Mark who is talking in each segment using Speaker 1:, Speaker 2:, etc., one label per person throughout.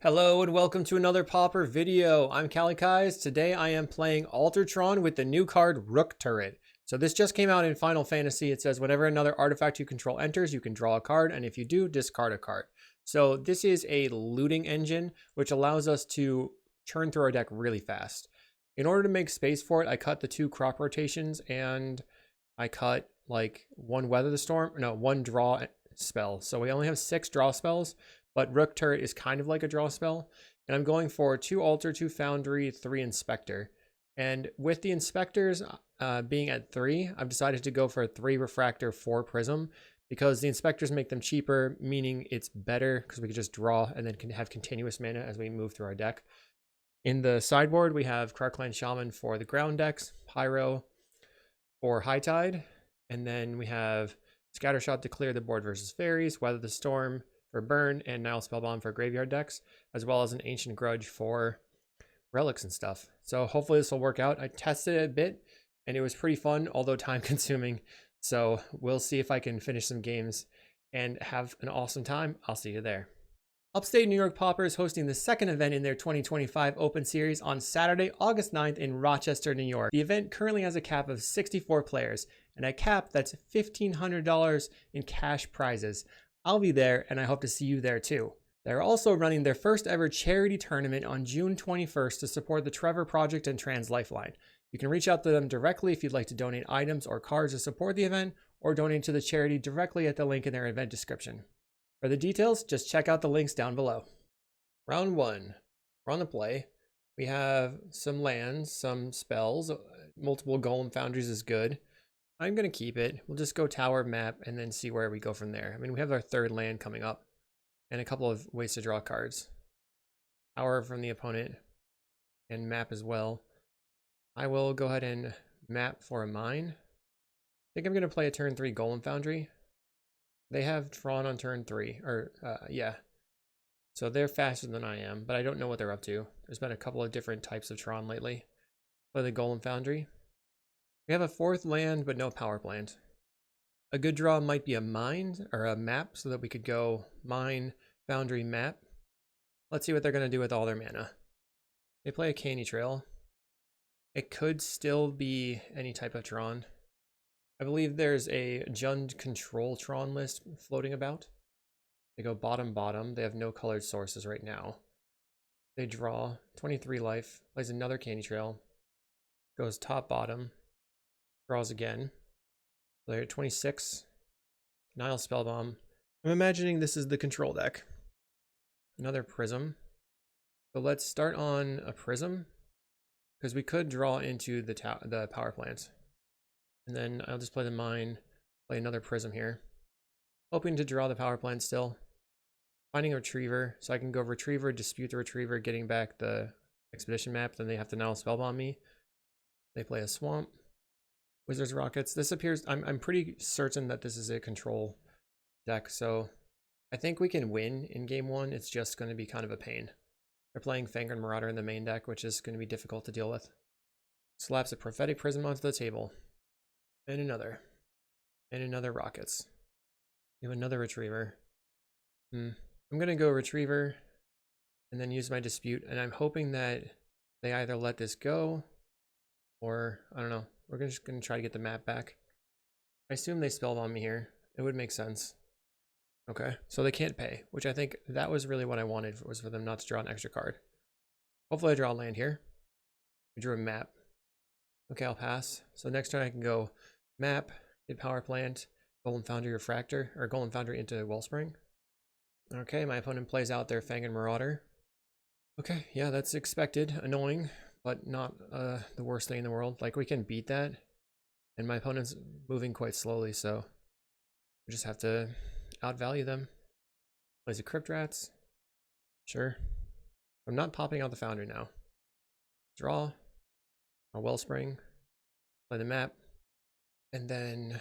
Speaker 1: Hello and welcome to another Pauper video. I'm Kalikaiz. Today I am playing Altar Tron with the new card Rook Turret. So this just came out in Final Fantasy. It says whenever another artifact you control enters, you can draw a card, and if you do, discard a card. So this is a looting engine, which allows us to churn through our deck really fast. In order to make space for it, I cut the 2 crop rotations and I cut like one one draw spell. So we only have 6 draw spells. But Rook Turret is kind of like a draw spell. And I'm going for 2 Altar, 2 Foundry, 3 Inspector. And with the Inspectors being at 3, I've decided to go for a 3 Refractor, 4 Prism. Because the Inspectors make them cheaper, meaning it's better because we can just draw and then can have continuous mana as we move through our deck. In the sideboard, we have Krark-Clan Shaman for the ground decks, Pyro for High Tide. And then we have Scattershot to clear the board versus Fairies, Weather the Storm for burn, and Nile Spellbomb for graveyard decks, as well as an Ancient Grudge for relics and stuff. So hopefully this will work out. I tested it a bit and it was pretty fun, although time consuming. So we'll see if I can finish some games and have an awesome time. I'll see you there. Upstate New York Pauper is hosting the second event in their 2025 Open Series on Saturday, August 9th in Rochester, New York. The event currently has a cap of 64 players and a cap that's $1,500 in cash prizes. I'll be there, and I hope to see you there too. They're also running their first ever charity tournament on June 21st to support the Trevor Project and Trans Lifeline. You can reach out to them directly if you'd like to donate items or cards to support the event, or donate to the charity directly at the link in their event description. For the details, just check out the links down below. Round 1. We're on the play. We have some lands, some spells. Multiple Golem Foundries is good. I'm going to keep it. We'll just go tower, map, and then see where we go from there. I mean, we have our 3rd land coming up and a couple of ways to draw cards. Tower from the opponent and map as well. I will go ahead and map for a mine. I think I'm going to play a turn 3 Golem Foundry. They have Tron on turn 3, or yeah. So they're faster than I am, but I don't know what they're up to. There's been a couple of different types of Tron lately. Play the Golem Foundry. We have a 4th land, but no power plant. A good draw might be a mine or a map so that we could go mine, foundry, map. Let's see what they're going to do with all their mana. They play a Canny Trail. It could still be any type of Tron. I believe there's a Jund Control Tron list floating about. They go bottom, bottom. They have no colored sources right now. They draw 23 life, plays another Canny Trail, goes top, bottom. Draws again. They're at 26. Nile Spellbomb. I'm imagining this is the control deck. Another Prism. So let's start on a Prism, because we could draw into the power plant. And then I'll just play the mine, play another Prism here. Hoping to draw the power plant still. Finding a Retriever, so I can go Retriever, dispute the Retriever, getting back the Expedition map. Then they have to Nile Spellbomb me. They play a Swamp. Wizards Rockets. This appears, I'm pretty certain that this is a control deck, so I think we can win in game 1. It's just going to be kind of a pain. They're playing Fangren Marauder in the main deck, which is going to be difficult to deal with. Slaps a Prophetic Prism onto the table. And another. And another Rockets. We have another Retriever. I'm going to go Retriever and then use my Dispute, and I'm hoping that they either let this go or, I don't know. We're just going to try to get the map back. I assume they Spellbomb me here. It would make sense. Okay, so they can't pay, which I think that was really what I wanted, was for them not to draw an extra card. Hopefully I draw a land here. We drew a map. Okay, I'll pass. So next turn I can go map, get power plant, Golem Foundry Refractor, or Golem Foundry into Wellspring. Okay, my opponent plays out their Fangren Marauder. Okay, yeah, that's expected. Annoying, but not the worst thing in the world. Like, we can beat that, and my opponent's moving quite slowly, so we just have to outvalue them. Plays a Crypt Rats. Sure. I'm not popping out the Foundry now. Draw. A Wellspring. Play the map. And then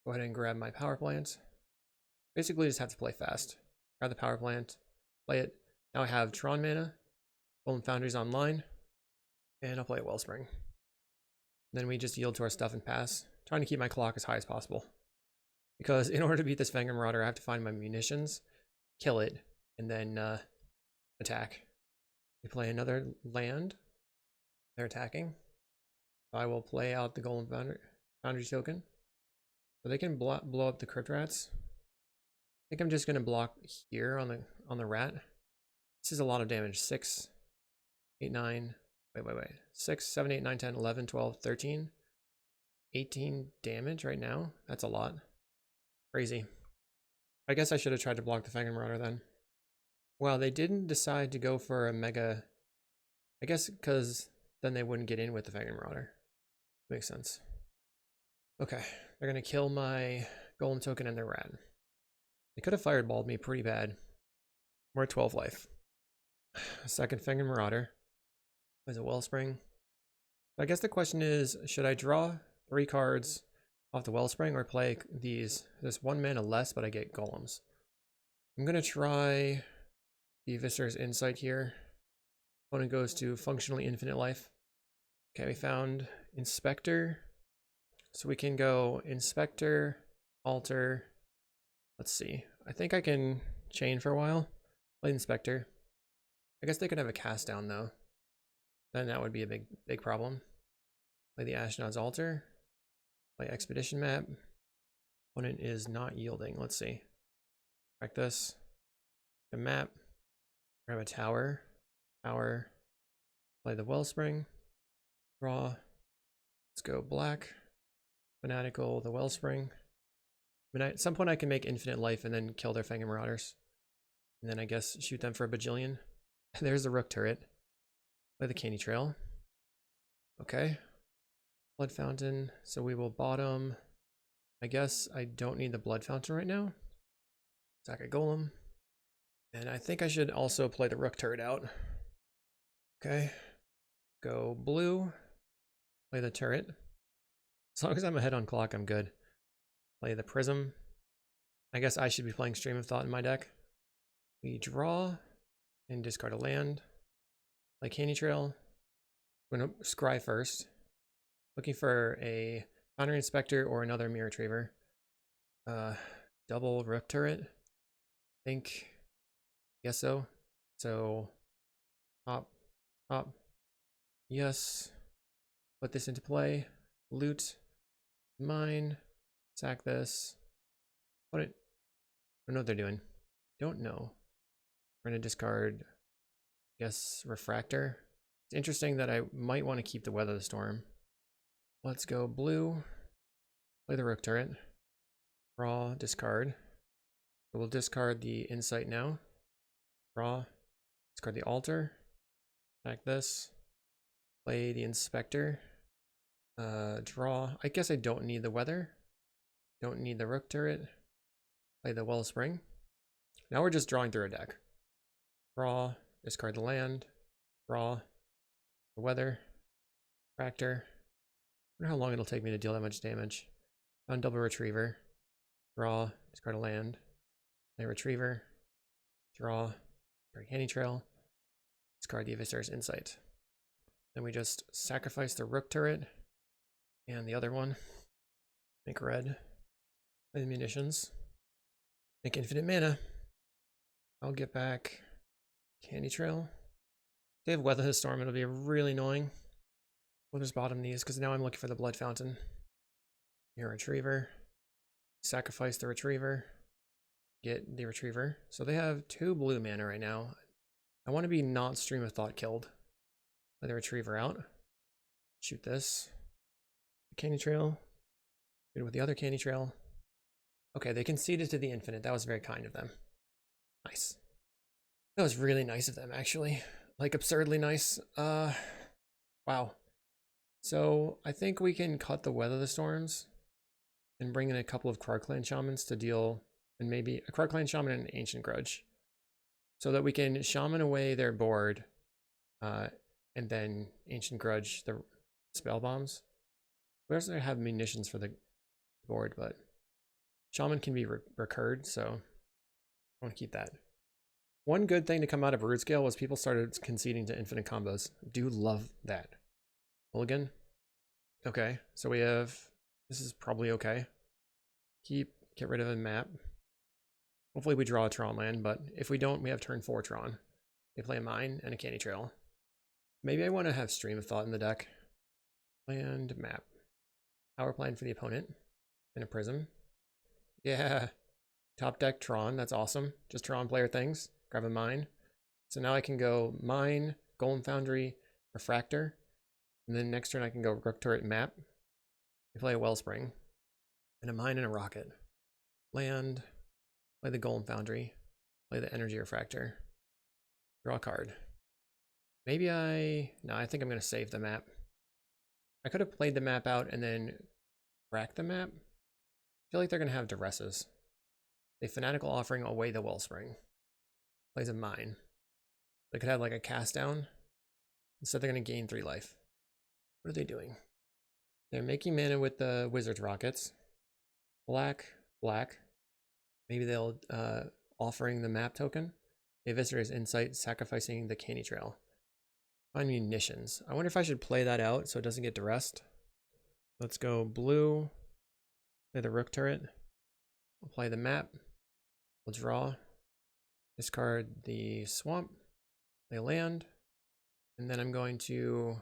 Speaker 1: go ahead and grab my power plant. Basically just have to play fast. Grab the power plant. Play it. Now I have Tron mana. Golem Foundry's online. And I'll play a Wellspring. Then we just yield to our stuff and pass. Trying to keep my clock as high as possible. Because in order to beat this Fangren Marauder, I have to find my munitions, kill it, and then attack. We play another land. They're attacking. I will play out the Golem Foundry token. So they can blow up the Crypt Rats. I think I'm just going to block here on the rat. This is a lot of damage. 6, 8, 9. Wait. 6, 7, 8, 9, 10, 11, 12, 13. 18 damage right now. That's a lot. Crazy. I guess I should have tried to block the Fangren Marauder then. Well, they didn't decide to go for a mega. I guess because then they wouldn't get in with the Fangren Marauder. Makes sense. Okay, they're going to kill my Golem token and their rat. They could have fireballed me pretty bad. We're at 12 life. Second Fangren Marauder. There's a Wellspring. I guess the question is, should I draw 3 cards off the Wellspring or play these? There's 1 mana less, but I get golems. I'm going to try the Viscer's Insight here. Opponent goes to functionally infinite life. Okay, we found Inspector. So we can go Inspector, Altar. Let's see. I think I can chain for a while. Play Inspector. I guess they could have a cast down though. Then that would be a big problem. Play the Ashnod's Altar. Play Expedition Map. Opponent is not yielding. Let's see. Track this. The map. Grab a tower. Tower. Play the Wellspring. Draw. Let's go black. Fanatical, the Wellspring. At some point I can make infinite life and then kill their Fangren Marauders. And then I guess shoot them for a bajillion. There's the Rook Turret. Play the Candy Trail. Okay. Blood Fountain. So we will bottom. I guess I don't need the Blood Fountain right now. Attack a Golem. And I think I should also play the Rook Turret out. Okay. Go blue. Play the turret. As long as I'm ahead on clock, I'm good. Play the Prism. I guess I should be playing Stream of Thought in my deck. We draw and discard a land. Play Candy Trail. I'm going to scry first. Looking for a Foundry Inspector or another Mirror Retriever. Double Rook Turret. I think. Yes, so. So, hop. Yes. Put this into play. Loot. Mine. Sack this. Put it. I don't know what they're doing. Don't know. We're going to discard, I guess, Refractor. It's interesting that I might want to keep the Weather the Storm. Let's go blue. Play the Rook Turret. Draw, discard. So we'll discard the Insight now. Draw. Discard the Altar. Attack this. Play the Inspector. Draw. I guess I don't need the Weather. Don't need the Rook Turret. Play the Wellspring. Now we're just drawing through a deck. Draw. Discard the land. Draw. The Weather. Refractor. I wonder how long it'll take me to deal that much damage. Found double Retriever. Draw. Discard a land. Play Retriever. Draw. Discard Candy Trail. Discard the Viscer's Insight. Then we just sacrifice the Rook Turret and the other one. Make red. Play the munitions. Make infinite mana. I'll get back Candy Trail. If they have Weather the Storm, it'll be really annoying. We'll just bottom these because now I'm looking for the Blood Fountain. Here, Retriever. Sacrifice the Retriever. Get the Retriever. So they have 2 blue mana right now. I want to be not Stream of Thought killed. Play the Retriever out. Shoot this. Candy Trail. Good with the other Candy Trail. Okay, they conceded to the infinite. That was very kind of them. Nice. That was really nice of them, actually. Like, absurdly nice. Wow. So, I think we can cut the Weather the Storms and bring in a couple of Krark-Clan Shamans to deal, and maybe a Krark-Clan Shaman and an Ancient Grudge. So that we can Shaman away their board, and then Ancient Grudge the spell bombs. We also have munitions for the board, but Shaman can be recurred, so I want to keep that. One good thing to come out of Root Scale was people started conceding to infinite combos. Do love that. Mulligan. Okay, so we have, this is probably okay. Get rid of a map. Hopefully we draw a Tron land, but if we don't, we have turn 4 Tron. They play a mine and a candy trail. Maybe I want to have Stream of Thought in the deck. Land map. Power plant for the opponent. And a prism. Yeah. Top deck Tron. That's awesome. Just Tron player things. Grab a mine. So now I can go mine, Golem Foundry, Refractor. And then next turn I can go Rook Turret map. I play a Wellspring. And a mine and a rocket. Land. Play the Golem Foundry. Play the Energy Refractor. Draw a card. Maybe no, I think I'm going to save the map. I could have played the map out and then crack the map. I feel like they're going to have duresses. A Fanatical Offering away the Wellspring. Plays a mine. They could have like a cast down. Instead they're going to gain 3 life. What are they doing? They're making mana with the Wizard's Rockets. Black, black. Maybe they'll offering the map token. A Visitor's Insight, sacrificing the Candy Trail. Find munitions. I wonder if I should play that out so it doesn't get duressed. Let's go blue. Play the Rook Turret. We'll play the map. We'll draw. Discard the swamp. Play land. And then I'm going to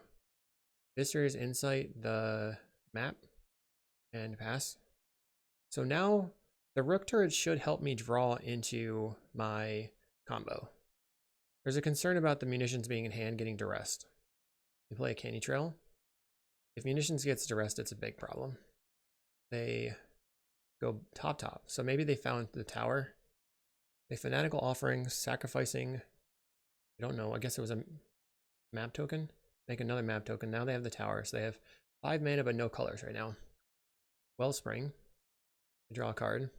Speaker 1: Visitor's Insight the map and pass. So now the Rook Turret should help me draw into my combo. There's a concern about the munitions being in hand getting duressed. You play a Candy Trail. If munitions gets duressed, it's a big problem. They go top. So maybe they found the tower. A Fanatical Offering, sacrificing, I don't know, I guess it was a map token. Make another map token. Now they have the tower, so they have 5 mana but no colors right now. Wellspring. Draw a card.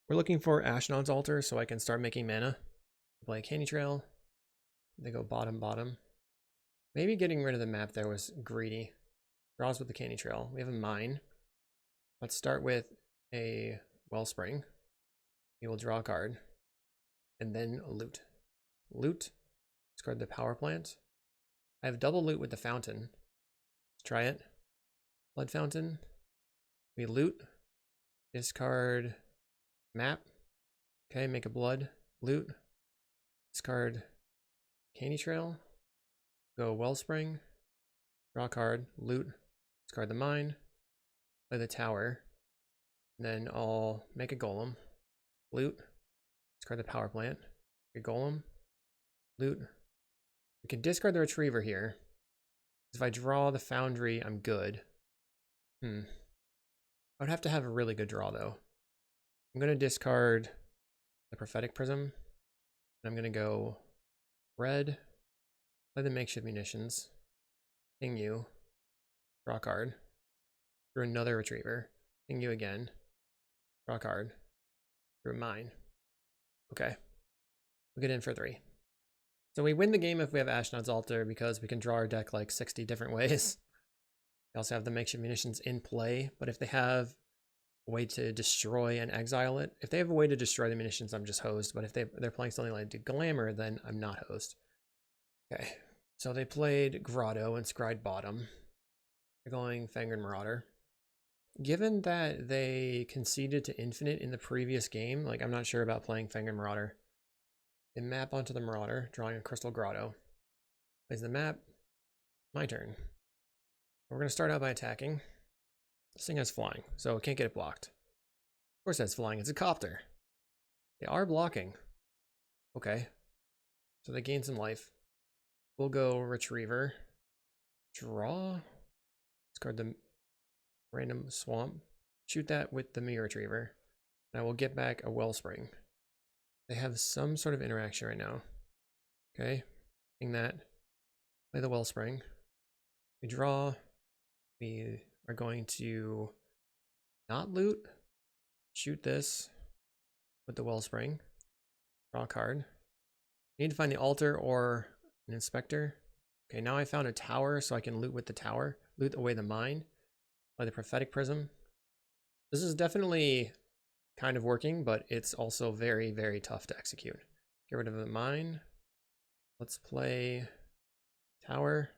Speaker 1: We're looking for Ashnod's Altar so I can start making mana. Play a Candy Trail. They go bottom. Maybe getting rid of the map there was greedy. Draws with the Candy Trail. We have a mine. Let's start with a Wellspring. We will draw a card. And then loot. Loot. Discard the power plant. I have double loot with the fountain. Let's try it. Blood fountain. We loot. Discard map. Okay, make a blood. Loot. Discard Candy Trail. Go Wellspring. Draw a card. Loot. Discard the mine. Play the tower. And then I'll make a golem. Loot. Discard the power plant. Make a golem. Loot. We can discard the retriever here. If I draw the foundry, I'm good. I would have to have a really good draw though. I'm going to discard the prophetic prism. I'm going to go red. Play the makeshift munitions. Ping you. Draw a card. Through another retriever. Ping you again. Draw a card. Through mine. Okay. We'll get in for 3. So we win the game if we have Ashnod's Altar because we can draw our deck like 60 different ways. We also have the makeshift munitions in play, but if they have a way to destroy and exile it, if they have a way to destroy the munitions, I'm just hosed, but if they're playing something like Glamour, then I'm not hosed. Okay, so they played Grotto and Scryed bottom. They're going Fangren Marauder. Given that they conceded to Infinite in the previous game, like I'm not sure about playing Fangren Marauder. They map onto the Marauder, drawing a Crystal Grotto. Plays the map. My turn. We're going to start out by attacking. This thing has flying, so it can't get it blocked. Of course it has flying, it's a copter. They are blocking. Okay. So they gain some life. We'll go Retriever. Draw. Discard the random swamp. Shoot that with the Mirror Retriever. And I will get back a Wellspring. They have some sort of interaction right now. Okay. Ping that. Play the Wellspring. We draw. We are going to not loot. Shoot this with the Wellspring. Draw a card. Need to find the altar or an inspector. Okay, now I found a tower so I can loot with the tower. Loot away the mine. Play the prophetic prism. This is definitely kind of working, but it's also very, very tough to execute. Get rid of the mine. Let's play tower.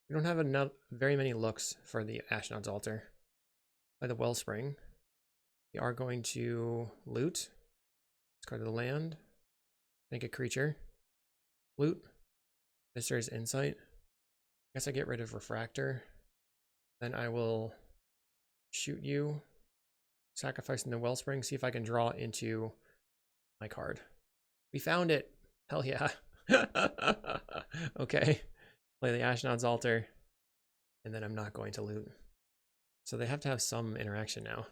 Speaker 1: We don't have enough, very many looks for the Ashnod's Altar. Play the Wellspring. We are going to loot. Discard the land. Make a creature. Loot. Visitor's Insight. I guess I get rid of Refractor. Then I will shoot you. Sacrificing the Wellspring. See if I can draw into my card. We found it. Hell yeah. Okay. Play the Ashnod's Altar. And then I'm not going to loot. So they have to have some interaction now.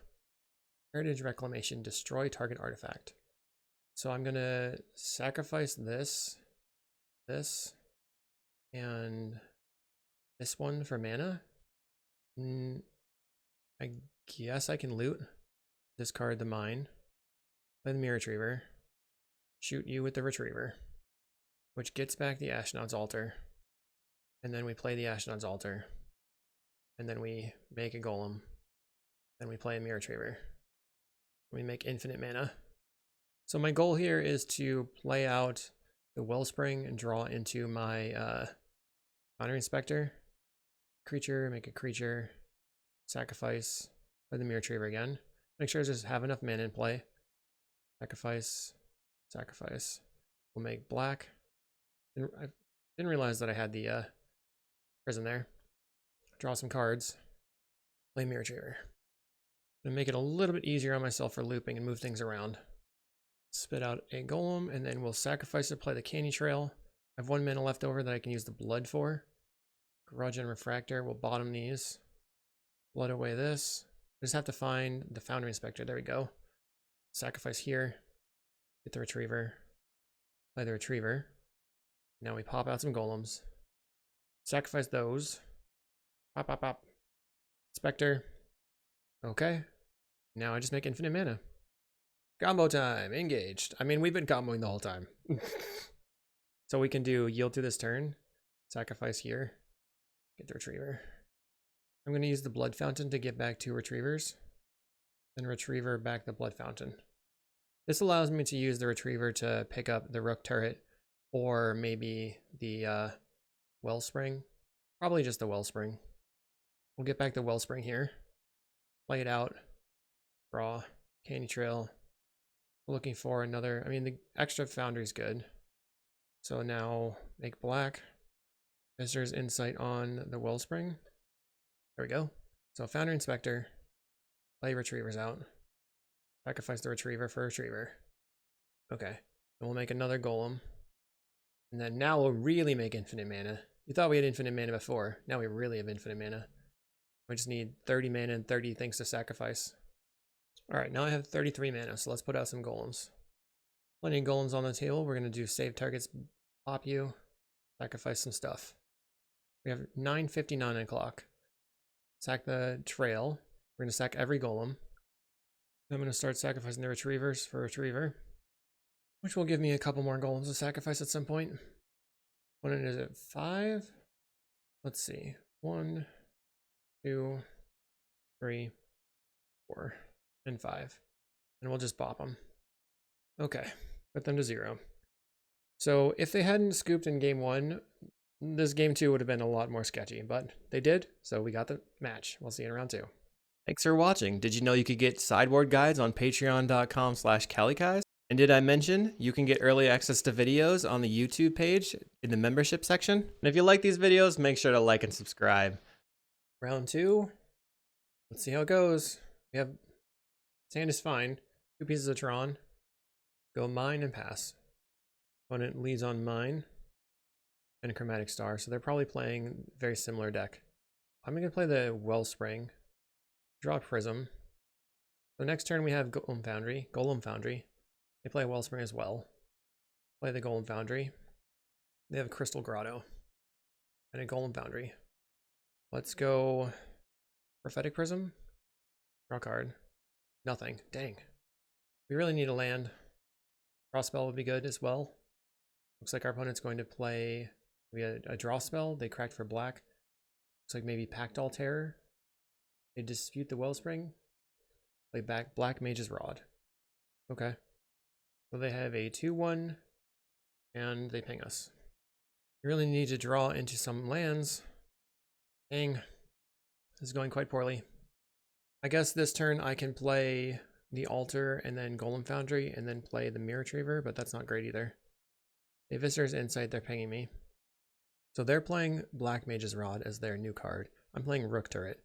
Speaker 1: Heritage Reclamation. Destroy target artifact. So I'm going to sacrifice this, and this one for mana. I guess I can loot. Discard the mine. Play the Mirror Retriever. Shoot you with the Retriever. Which gets back the Ashnod's Altar. And then we play the Ashnod's Altar. And then we make a Golem. Then we play a Mirror Retriever. We make infinite mana. So my goal here is to play out the Wellspring and draw into my Boundary Inspector. Creature, make a creature. Sacrifice. Play the Mirror Retriever again. Make sure I just have enough mana in play. Sacrifice. Sacrifice. We'll make black. I didn't realize that I had the prison there. Draw some cards. Play Mirror Retriever. And make it a little bit easier on myself for looping and move things around. Spit out a Golem, and then we'll sacrifice it, play the Candy Trail. I have 1 mana left over that I can use the blood for. Grudge and Refractor, we'll bottom these. Blood away this. I just have to find the Foundry Inspector, there we go. Sacrifice here. Get the Retriever. Play the Retriever. Now we pop out some Golems. Sacrifice those. Pop, pop, pop. Spectre. Okay. Now I just make infinite mana. Combo time. Engaged. I mean, we've been comboing the whole time. So we can do yield to this turn. Sacrifice here. Get the Retriever. I'm going to use the Blood Fountain to get back 2 Retrievers. Then Retriever back the Blood Fountain. This allows me to use the Retriever to pick up the Rook Turret. Or maybe the Wellspring. Probably just the Wellspring. We'll get back the Wellspring here. Play it out. Draw. Candy Trail. We're looking for another. I mean, the extra Foundry is good. So now make black. Visitor's Insight on the Wellspring. There we go. So Foundry Inspector. Play Retrievers out. Sacrifice the Retriever for Retriever. Okay. And we'll make another Golem. And then now we'll really make infinite mana. You thought we had infinite mana before. Now we really have infinite mana. We just need 30 mana and 30 things to sacrifice. Alright, now I have 33 mana, so let's put out some Golems. Plenty of Golems on the table. We're going to do save targets, pop you, sacrifice some stuff. We have 9:59 o'clock. Sack the trail. We're going to sack every Golem. I'm going to start sacrificing the Retrievers for Retriever, which will give me a couple more Golems to sacrifice at some point. When is it? 5? Let's see. 1, 2, 3, 4, and 5. And we'll just bop them. Okay. Put them to 0. So if they hadn't scooped in game 1, this game 2 would have been a lot more sketchy, but they did, so we got the match. We'll see you in round 2. Thanks for watching. Did you know you could get sideboard guides on patreon.com/Kalikaiz? And did I mention you can get early access to videos on the YouTube page in the membership section? And if you like these videos, make sure to like and subscribe. Round 2. Let's see how it goes. We have sand is fine. 2 pieces of Tron. Go mine and pass. Opponent leads on mine and a Chromatic Star, so they're probably playing a very similar deck. I'm going to play the Wellspring. Draw a Prism. So next turn we have Golem Foundry. They play Wellspring as well. Play the Golem Foundry. They have Crystal Grotto and a Golem Foundry. Let's go Prophetic Prism. Draw a card. Nothing. Dang. We really need a land. Draw spell would be good as well. Looks like our opponent's going to play a draw spell. They cracked for black. Looks like maybe Pact All Terror. They dispute the Wellspring. Play back Black Mage's Rod. Okay. So they have a 2/1 and they ping us. We really need to draw into some lands. Dang. This is going quite poorly. I guess this turn I can play the Altar and then Golem Foundry and then play the Mirror Retriever, but that's not great either. A Visitor's Insight, they're pinging me. So they're playing Black Mage's Rod as their new card. I'm playing Rook Turret.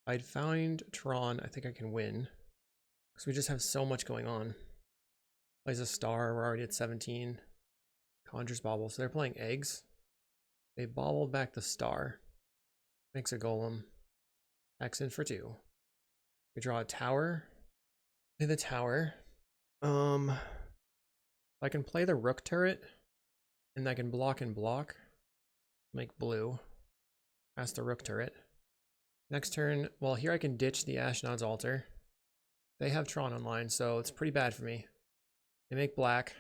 Speaker 1: I'd find Tron, I think I can win. Because we just have so much going on. Plays a star, we're already at 17. Conjures Bauble, so they're playing eggs. They bobbled back the star. Makes a golem. X in for 2. We draw a tower. Play the tower. I can play the Rook Turret. And I can block and block. Make blue. Pass the Rook Turret. Next turn, well, here I can ditch the Ashnod's Altar. They have Tron online, so it's pretty bad for me. They make black.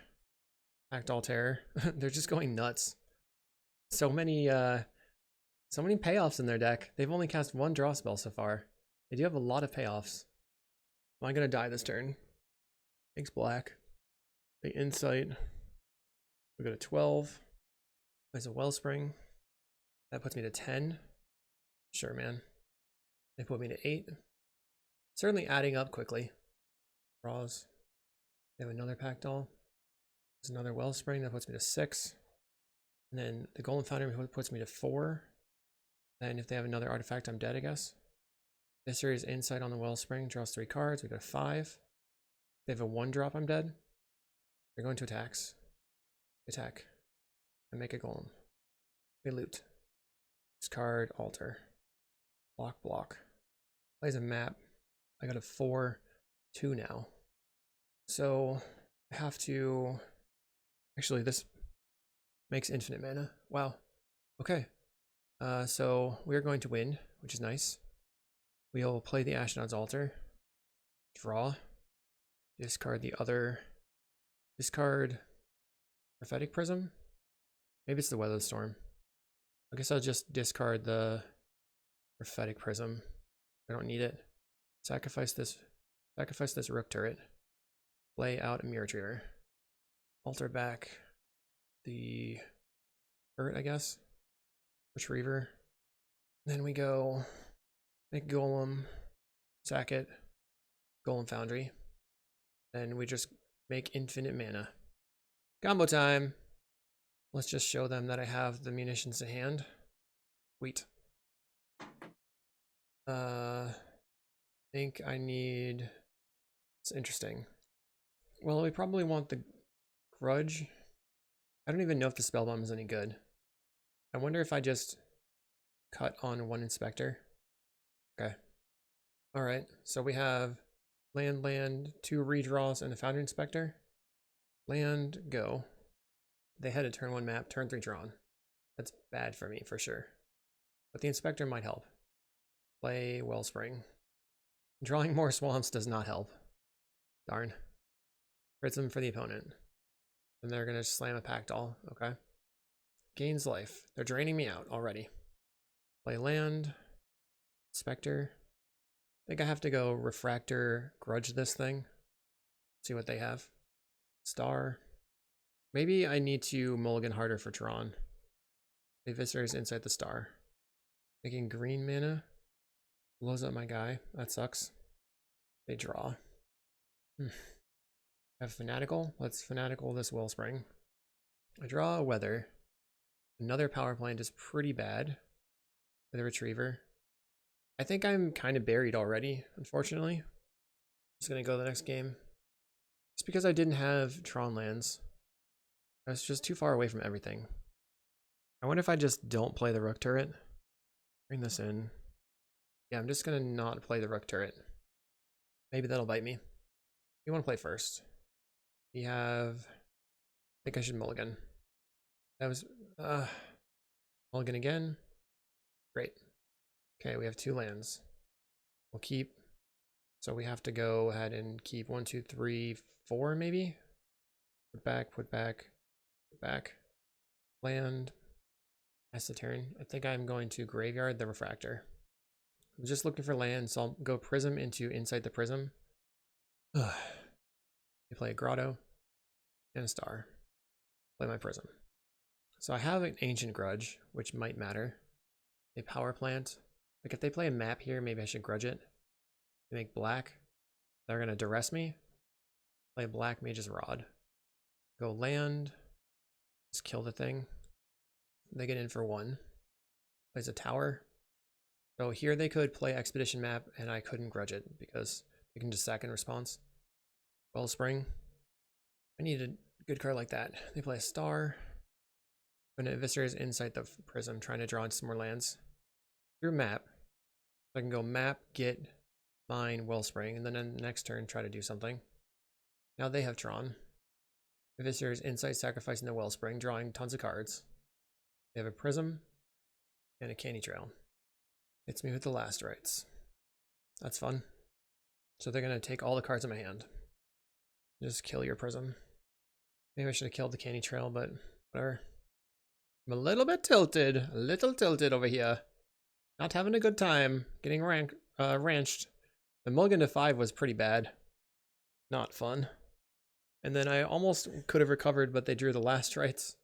Speaker 1: Act All Terror. They're just going nuts. So many payoffs in their deck. They've only cast 1 draw spell so far. They do have a lot of payoffs. Am I gonna die this turn? Makes black. They Insight. We go to 12. There's a Wellspring. That puts me to 10. Sure, man. They put me to 8. Certainly adding up quickly. Draws. They have another Pack Doll. There's another Wellspring. That puts me to 6. And then the Golden Foundry puts me to 4. And if they have another artifact, I'm dead, I guess. This series Insight on the Wellspring. Draws 3 cards. We go to 5. They have a 1-drop, I'm dead. They're going to attacks. Attack. And make a golem. We loot. Discard, altar. Block, block. Plays a map. I got a 4-2 now. So I have to... Actually, this makes infinite mana. Wow. Okay. So we're going to win, which is nice. We'll play the Ashnod's Altar. Draw. Discard the other... Discard Prophetic Prism? Maybe it's the Weather Storm. I guess I'll just discard the Prophetic Prism. I don't need it. Sacrifice this Rook Turret. Play out a Mirror Retriever. Alter back the turret, I guess. Retriever. Then we go make Golem, sack it, Golem Foundry. Then we just make infinite mana. Combo time! Let's just show them that I have the munitions to hand. Sweet. Think I need... It's interesting. Well, we probably want the Grudge. I don't even know if the Spell Bomb is any good. I wonder if I just cut on 1 Inspector. Okay. Alright, so we have land, 2 redraws, and a Foundry Inspector. Land, go. They had a turn 1 map, turn 3 drawn. That's bad for me, for sure. But the Inspector might help. Play Wellspring. Drawing more swamps does not help. Darn. Prism for the opponent. And they're going to slam a Pack Doll. Okay. Gains life. They're draining me out already. Play land. Spectre. I think I have to go Refractor, Grudge this thing. See what they have. Star. Maybe I need to mulligan harder for Tron. The Viscer's inside the star. Making green mana. Blows up my guy. That sucks. They draw. Have Fanatical. Let's Fanatical this Wellspring. I draw a Weather. Another power plant is pretty bad. With a Retriever. I think I'm kind of buried already, unfortunately. Just gonna go to the next game. It's because I didn't have Tron lands. I was just too far away from everything. I wonder if I just don't play the Rook Turret. Bring this in. Yeah, I'm just gonna not play the Rook Turret. Maybe that'll bite me. You want to play first. We have... I think I should mulligan. That was... mulligan again. Great. Okay, we have 2 lands. We'll keep... So we have to go ahead and keep 1, 2, 3, 4 maybe? Put back, put back, put back. Land. That's the turn. I think I'm going to graveyard the Refractor. I'm just looking for land, so I'll go Prism into Inside the Prism. They play a Grotto and a Star. Play my Prism. So I have an Ancient Grudge, which might matter. A Power Plant. Like if they play a map here, maybe I should grudge it. They make black. They're going to duress me. Play Black Mage's Rod. Go land. Just kill the thing. They get in for 1. Plays a tower. So here they could play Expedition Map, and I couldn't grudge it because they can just sack in response. Wellspring. I need a good card like that. They play a star. I'm going to Eviscerate Insight the Prism, trying to draw into some more lands. Through map. So I can go map, get, mine, Wellspring, and then in the next turn try to do something. Now they have Tron. Eviscerate Insight, sacrificing the Wellspring, drawing tons of cards. They have a Prism and a Candy Trail. Hits me with the last rites. That's fun. So they're going to take all the cards in my hand. Just kill your Prism. Maybe I should have killed the Candy Trail, but whatever. I'm a little bit tilted. A little tilted over here. Not having a good time. Getting ranched. The mulligan to 5 was pretty bad. Not fun. And then I almost could have recovered, but they drew the last rites.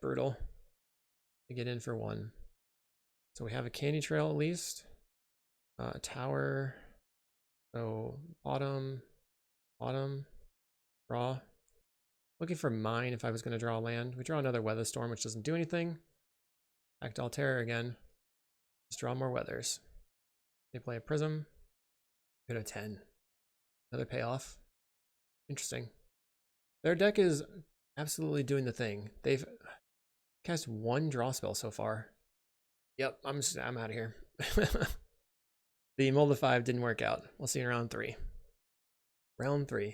Speaker 1: Brutal. They get in for 1. So we have a Candy Trail at least. Tower. So bottom. Draw. Looking for mine if I was going to draw a land. We draw another Weather Storm, which doesn't do anything. Back to Altair again. Just draw more weathers. They play a Prism. Go to 10. Another payoff. Interesting. Their deck is absolutely doing the thing. They've cast 1 draw spell so far. Yep, I'm out of here. The Mold of 5 didn't work out. We'll see in round 3. Round 3. I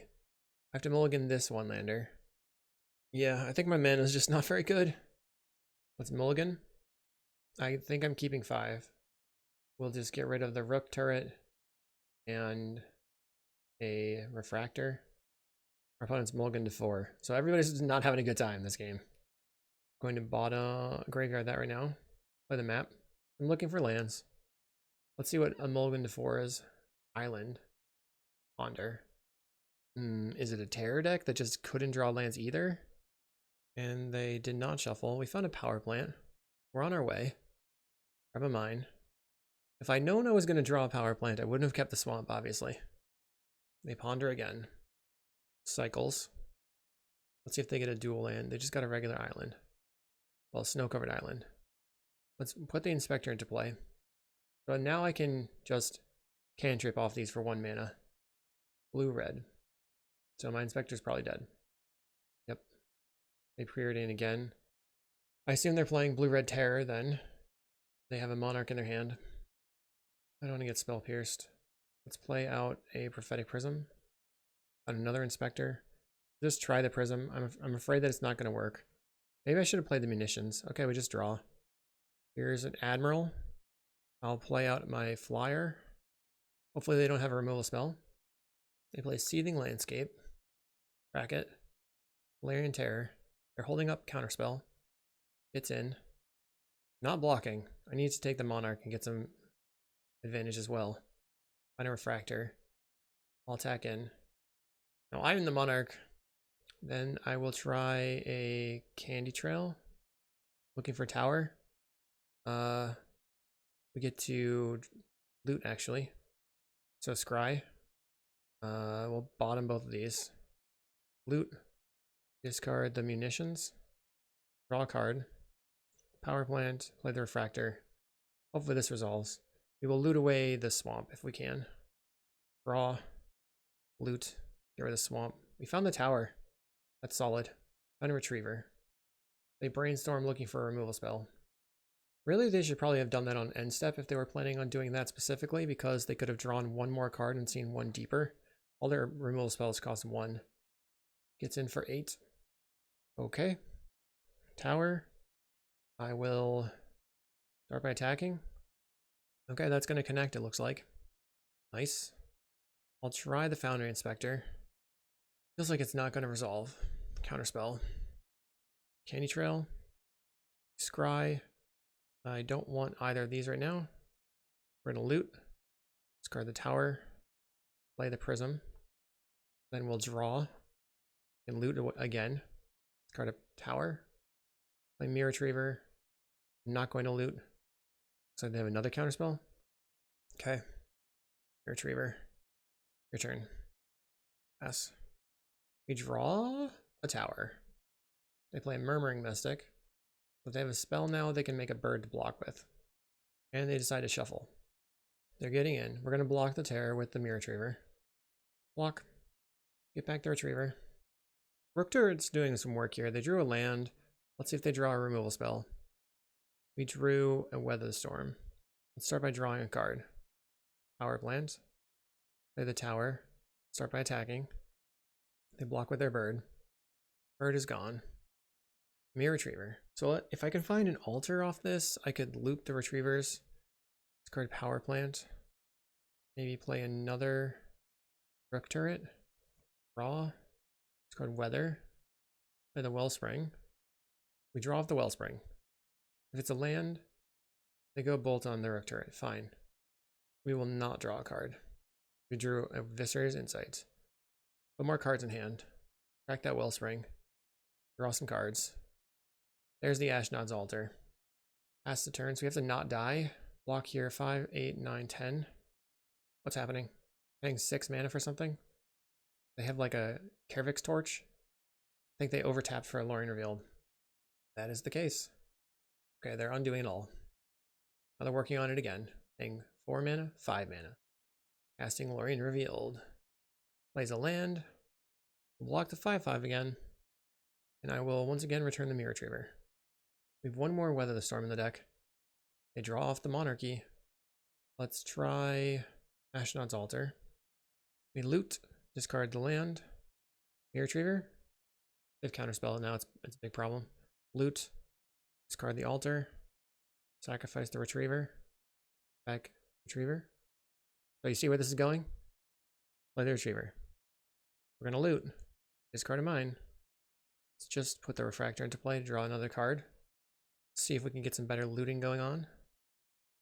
Speaker 1: have to mulligan this 1-lander. Yeah, I think my mana is just not very good. Let's mulligan. I think I'm keeping 5. We'll just get rid of the Rook Turret and a Refractor. Our opponent's mulligan to 4. So everybody's not having a good time this game. Going to bottom graveyard that right now. Play the map. I'm looking for lands. Let's see what a mulligan to 4 is. Island. Ponder. Is it a terror deck that just couldn't draw lands either? And they did not shuffle. We found a power plant. We're on our way. Grab a mine. If I'd known I was going to draw a power plant, I wouldn't have kept the swamp, obviously. They ponder again. Cycles. Let's see if they get a dual land. They just got a regular island. Well, snow-covered island. Let's put the Inspector into play. But now I can just cantrip off these for 1 mana. Blue-red. So my Inspector's probably dead. Yep. They preordain again. I assume they're playing Blue-Red Terror then. They have a Monarch in their hand. I don't want to get spell pierced. Let's play out a Prophetic Prism. On another Inspector. Just try the Prism. I'm afraid that it's not going to work. Maybe I should have played the Munitions. Okay, we just draw. Here's an Admiral. I'll play out my Flyer. Hopefully they don't have a removal spell. They play Seething Landscape. Bracket. Valerian Terror. They're holding up Counterspell. Gets in. Not blocking. I need to take the Monarch and get some advantage as well. Find a Refractor. I'll attack in. Now I'm in the Monarch. Then I will try a Candy Trail. Looking for Tower. We get to loot actually. So Scry. We'll bottom both of these. Loot. Discard the Munitions. Draw a card. Power plant. Play the Refractor. Hopefully this resolves. We will loot away the swamp if we can. Draw. Loot. Get rid of the swamp. We found the tower. That's solid. Find a Retriever. They brainstorm looking for a removal spell. Really, they should probably have done that on end step if they were planning on doing that specifically, because they could have drawn 1 more card and seen 1 deeper. All their removal spells cost 1. Gets in for 8. Okay. Tower. I will start by attacking. Okay, that's going to connect, it looks like. Nice. I'll try the Foundry Inspector. Feels like it's not going to resolve. Counterspell. Candy Trail. Scry. I don't want either of these right now. We're going to loot. Discard the tower. Play the prism. Then we'll draw. And loot again. Discard a tower. Play Mirror Retriever. I'm not going to loot. Looks like they have another counterspell. Okay. Mirror Retriever. Your turn. Pass. We draw a tower. They play a Murmuring Mystic. If they have a spell now, they can make a bird to block with. And they decide to shuffle. They're getting in. We're going to block the terror with the Mirror Retriever. Block. Get back the Retriever. Rook Turret's doing some work here. They drew a land. Let's see if they draw a removal spell. We drew a Weather the Storm. Let's start by drawing a card. Power plant. Play the tower. Start by attacking. They block with their bird. Bird is gone. Mirror Retriever. So if I can find an altar off this, I could loop the Retrievers. Discard Power Plant. Maybe play another Rook Turret. Draw. Discard Weather. Play the Wellspring. We draw off the Wellspring. If it's a land, they go bolt on the Rook Turret. Fine. We will not draw a card. We drew a Viscer's Insight. Put more cards in hand. Crack that Wellspring. Draw some cards. There's the Ashnod's Altar. Pass the turn, so we have to not die. Block here, 5, 8, 9, 10. What's happening? Getting 6 mana for something? They have like a Kervik's Torch. I think they overtapped for a Lorien Revealed. That is the case. Okay, they're undoing it all. Now they're working on it again. Paying 4 mana, 5 mana. Casting Lorien Revealed. Plays a land. Block the 5/5 again. And I will once again return the Mirror Retriever. We have one more Weather the Storm in the deck. They draw off the Monarchy. Let's try Ashnod's Altar. We loot, discard the land. Mirror Retriever. They have counterspell now, it's a big problem. Loot, discard the altar. Sacrifice the Retriever. Back Retriever. So you see where this is going? Play the Retriever. We're gonna loot. Discard a mine. Let's just put the Refractor into play to draw another card. See if we can get some better looting going on.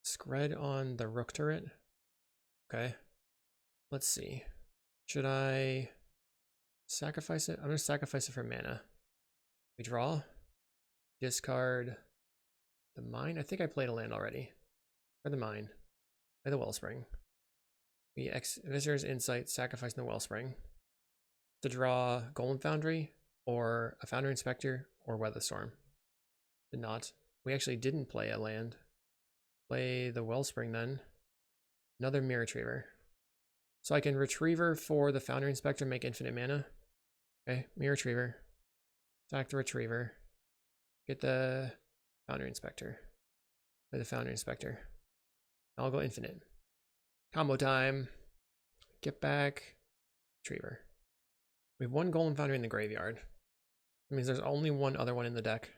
Speaker 1: Scred on the Rook Turret. Okay. Let's see. Should I sacrifice it? I'm going to sacrifice it for mana. We draw. Discard the mine. I think I played a land already. Or the mine. Play the Wellspring. We Visitor's Insight, sacrificing the Wellspring. To draw Golem Foundry, or a Foundry Inspector, or Weather Storm. Did not. We actually didn't play a land. Play the Wellspring then. Another Mirror Retriever. So I can Retriever for the Foundry Inspector, make infinite mana. Okay, Mirror Retriever. Attack the Retriever. Get the Foundry Inspector. Play the Foundry Inspector. I'll go infinite. Combo time. Get back. Retriever. We have one Golem Foundry in the graveyard. That means there's only one other one in the deck.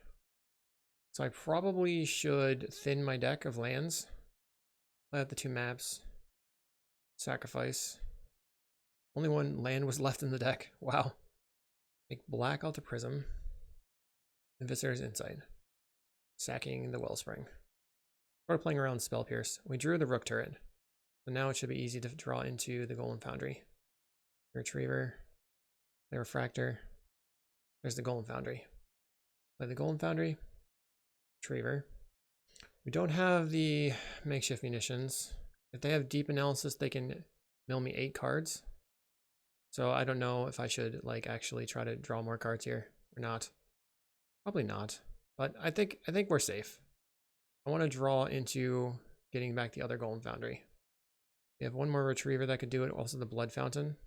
Speaker 1: So I probably should thin my deck of lands. Play out the 2 maps. Sacrifice. Only one land was left in the deck. Wow. Make black out the Prism. And Viscer's Insight. Sacking the Wellspring. We're playing around Spell Pierce. We drew the Rook Turret. So now it should be easy to draw into the Golem Foundry. Retriever. The Refractor. There's the Golem Foundry. Play the Golem Foundry. Retriever. We don't have the makeshift munitions. If they have deep analysis, they can mill me 8 cards. So I don't know if I should like actually try to draw more cards here or not. Probably not. But I think we're safe. I want to draw into getting back the other Golem Foundry. We have one more Retriever that could do it. Also the Blood Fountain.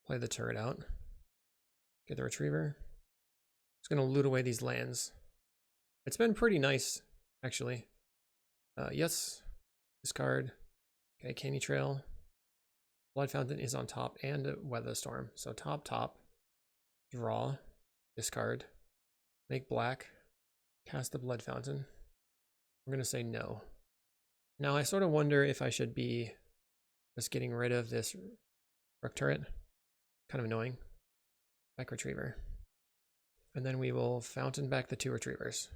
Speaker 1: Play the turret out. Get the Retriever. Just gonna loot away these lands. It's been pretty nice, actually. Yes. Discard. Okay, Canny Trail. Blood Fountain is on top and Weather Storm. So top. Draw. Discard. Make black. Cast the Blood Fountain. We're going to say no. Now I sort of wonder if I should be just getting rid of this Rook Turret. Kind of annoying. Back Retriever. And then we will fountain back the 2 Retrievers.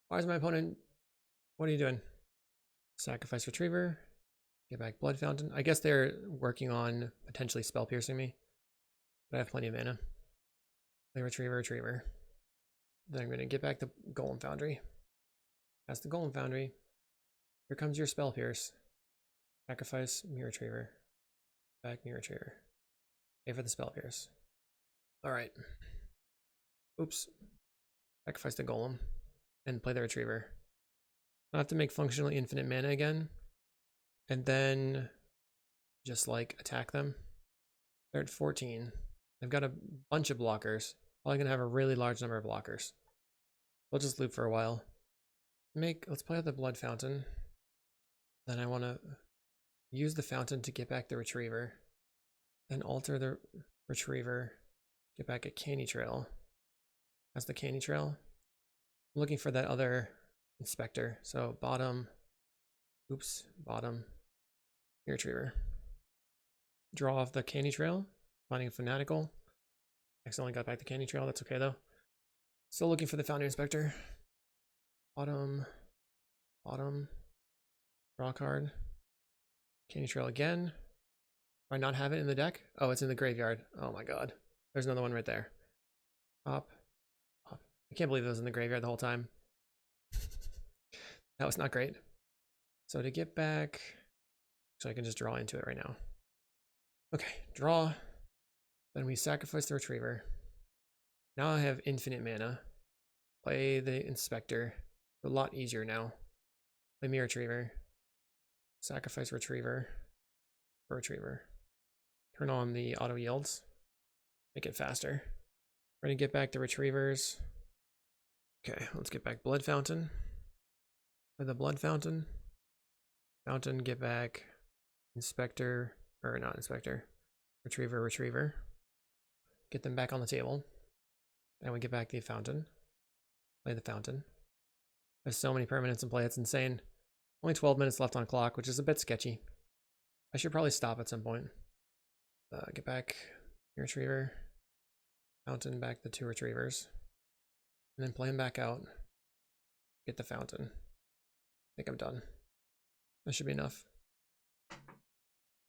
Speaker 1: Why is my opponent... What are you doing? Sacrifice Retriever. Get back Blood Fountain. I guess they're working on potentially spell piercing me. But I have plenty of mana. Play Retriever. Then I'm going to get back the Golem Foundry. That's the Golem Foundry. Here comes your spell pierce. Sacrifice Mirror Retriever. Back Mirror Retriever. Pay for the spell pierce. Alright. Oops. Sacrifice the golem. And play the retriever. I'll have to make functionally infinite mana again. And then just like attack them. They're at 14. They've got a bunch of blockers. Probably gonna have a really large number of blockers. We'll just loop for a while. Let's play out the blood fountain. Then I want to use the fountain to get back the retriever. Then alter the retriever. Get back a candy trail. That's the candy trail. I'm looking for that other inspector. So bottom. Oops. Bottom. Retriever. Draw off the candy trail. Finding a fanatical. Accidentally got back the candy trail. That's okay though. Still looking for the founding inspector. Bottom. Bottom. Draw card. Candy trail again. Do I not have it in the deck? Oh, it's in the graveyard. Oh my god. There's another one right there. Top. Top. I can't believe it was in the graveyard the whole time. That was not great. So to get back... So I can just draw into it right now. Okay, draw. Then we sacrifice the retriever. Now I have infinite mana. Play the inspector. A lot easier now. Play me retriever. Sacrifice retriever. Retriever. Turn on the auto yields. Make it faster. We're gonna get back the retrievers. Okay, let's get back blood fountain. Play the blood fountain. Fountain, get back inspector, or not inspector. Retriever, retriever. Get them back on the table. And we get back the fountain. Play the fountain. There's so many permanents in play, it's insane. Only 12 minutes left on clock, which is a bit sketchy. I should probably stop at some point. Get back your retriever. Fountain, back the 2 retrievers. And then play them back out. Get the fountain. I think I'm done. That should be enough.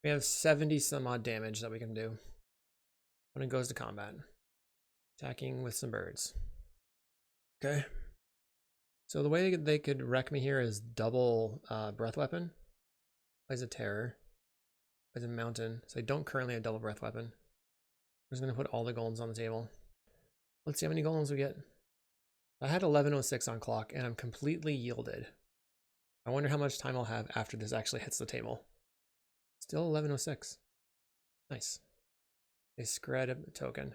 Speaker 1: We have 70 some odd damage that we can do. When it goes to combat. Attacking with some birds. Okay. So the way they could wreck me here is double breath weapon. Plays a terror. Plays a mountain. So I don't currently have double breath weapon. I'm just going to put all the golems on the table. Let's see how many golems we get. I had 11:06 on clock and I'm completely yielded. I wonder how much time I'll have after this actually hits the table. Still 11:06. Nice. They scred a token.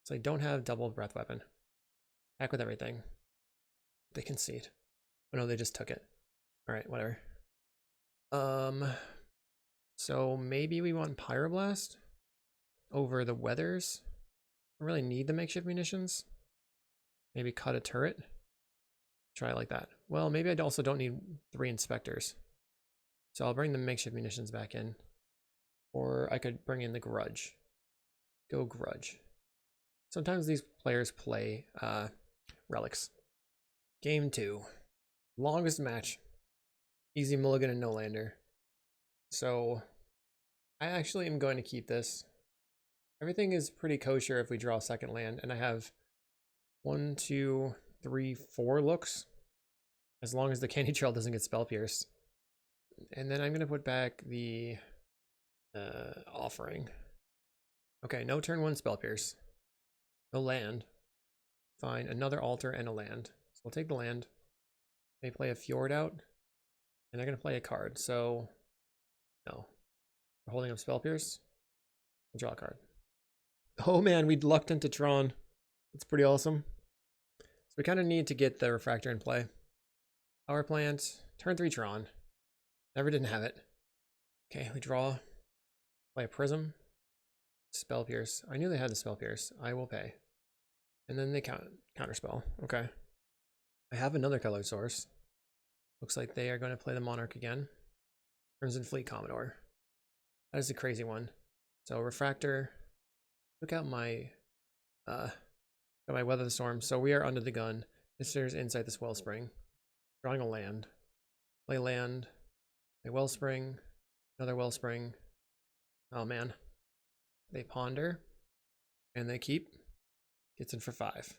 Speaker 1: So I don't have double breath weapon. Back with everything. They concede. Oh no, they just took it. Alright, whatever. So maybe we want Pyroblast over the Weathers. I really need the makeshift munitions. Maybe cut a turret. Try it like that. Well, maybe I also don't need 3 inspectors. So I'll bring the makeshift munitions back in. Or I could bring in the grudge. Go grudge. Sometimes these players play relics. Game 2. Longest match. Easy mulligan and no lander. So I actually am going to keep this. Everything is pretty kosher if we draw a second land, and I have 1, 2, 3, 4 looks. As long as the candy trail doesn't get spell pierced. And then I'm going to put back the offering. Okay, no turn 1 spell pierce. No land. Fine, another altar and a land. So we'll take the land. They play a fjord out. And they're going to play a card. So, no. We're holding up spell pierce. We'll draw a card. Oh man, we lucked into Tron. That's pretty awesome. So we kind of need to get the refractor in play. Power plant. Turn 3 Tron. Never didn't have it. Okay, we draw. Play a prism. Spell pierce. I knew they had the spell pierce. I will pay. And then they counterspell. Okay. I have another color source. Looks like they are going to play the Monarch again. Crimson Fleet Commodore. That is a crazy one. So refractor. Look out my Weather the Storm. So we are under the gun. Visitors inside this Wellspring. Drawing a land. Play land. Play Wellspring. Another Wellspring. Oh man. They ponder. And they keep. Gets in for 5.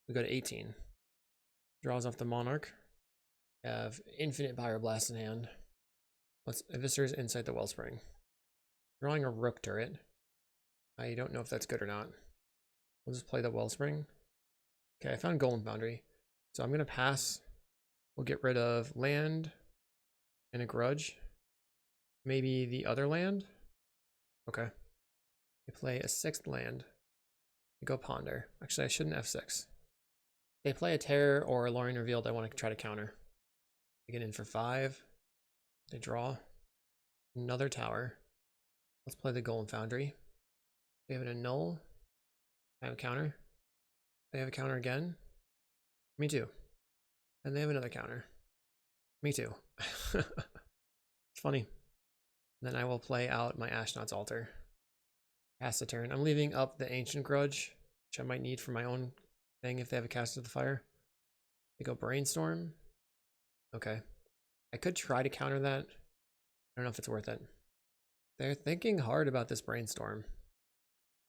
Speaker 1: We go to 18. Draws off the Monarch. Have infinite Pyroblast in hand. Let's Visitors inside the Wellspring. Drawing a Rook Turret. I don't know if that's good or not. We'll just play the Wellspring. Okay, I found Golem Foundry. So I'm going to pass. We'll get rid of land and a grudge. Maybe the other land. Okay. We play a 6th land. We go ponder. Actually, I shouldn't F6. They play a terror or a Lorien Revealed. I want to try to counter. They get in for 5. They draw another tower. Let's play the Golem Foundry. They have an annul. I have a counter. They have a counter again. Me too. And they have another counter. Me too. It's funny. Then I will play out my Ashnod's Altar. Pass the turn. I'm leaving up the Ancient Grudge, which I might need for my own thing if they have a Cast of the Fire. They go Brainstorm. Okay. I could try to counter that. I don't know if it's worth it. They're thinking hard about this Brainstorm.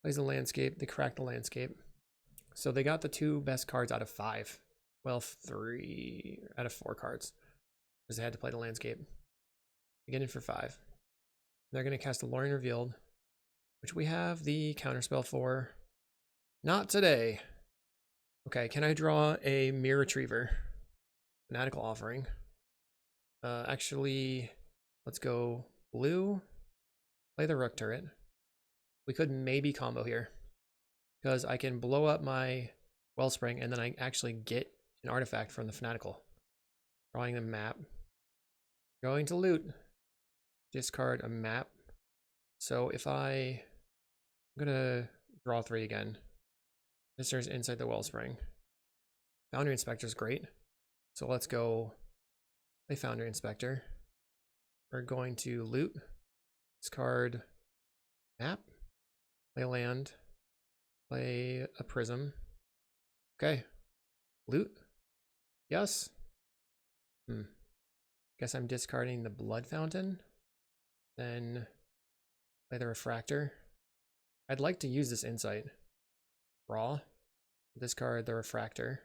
Speaker 1: Plays the Landscape. They crack the Landscape. So they got the 2 best cards out of 5. Well, 3 out of 4 cards. Because they had to play the Landscape. They get in for 5. They're going to cast a Lorien Revealed, which we have the counterspell for. Not today. Okay, can I draw a Mirror Retriever? Fanatical Offering. Actually, let's go blue. Play the Rook Turret. We could maybe combo here. Because I can blow up my Wellspring and then I actually get an artifact from the Fanatical. Drawing the map. Going to loot. Discard a map. So if I'm gonna draw 3 again. Visitors inside the Wellspring. Foundry Inspector is great. So let's go play Foundry Inspector. We're going to loot. Discard map. Play land. Play a prism. Okay. Loot. Yes. Guess I'm discarding the Blood Fountain. Then play the Refractor. I'd like to use this Insight. Draw. Discard the Refractor.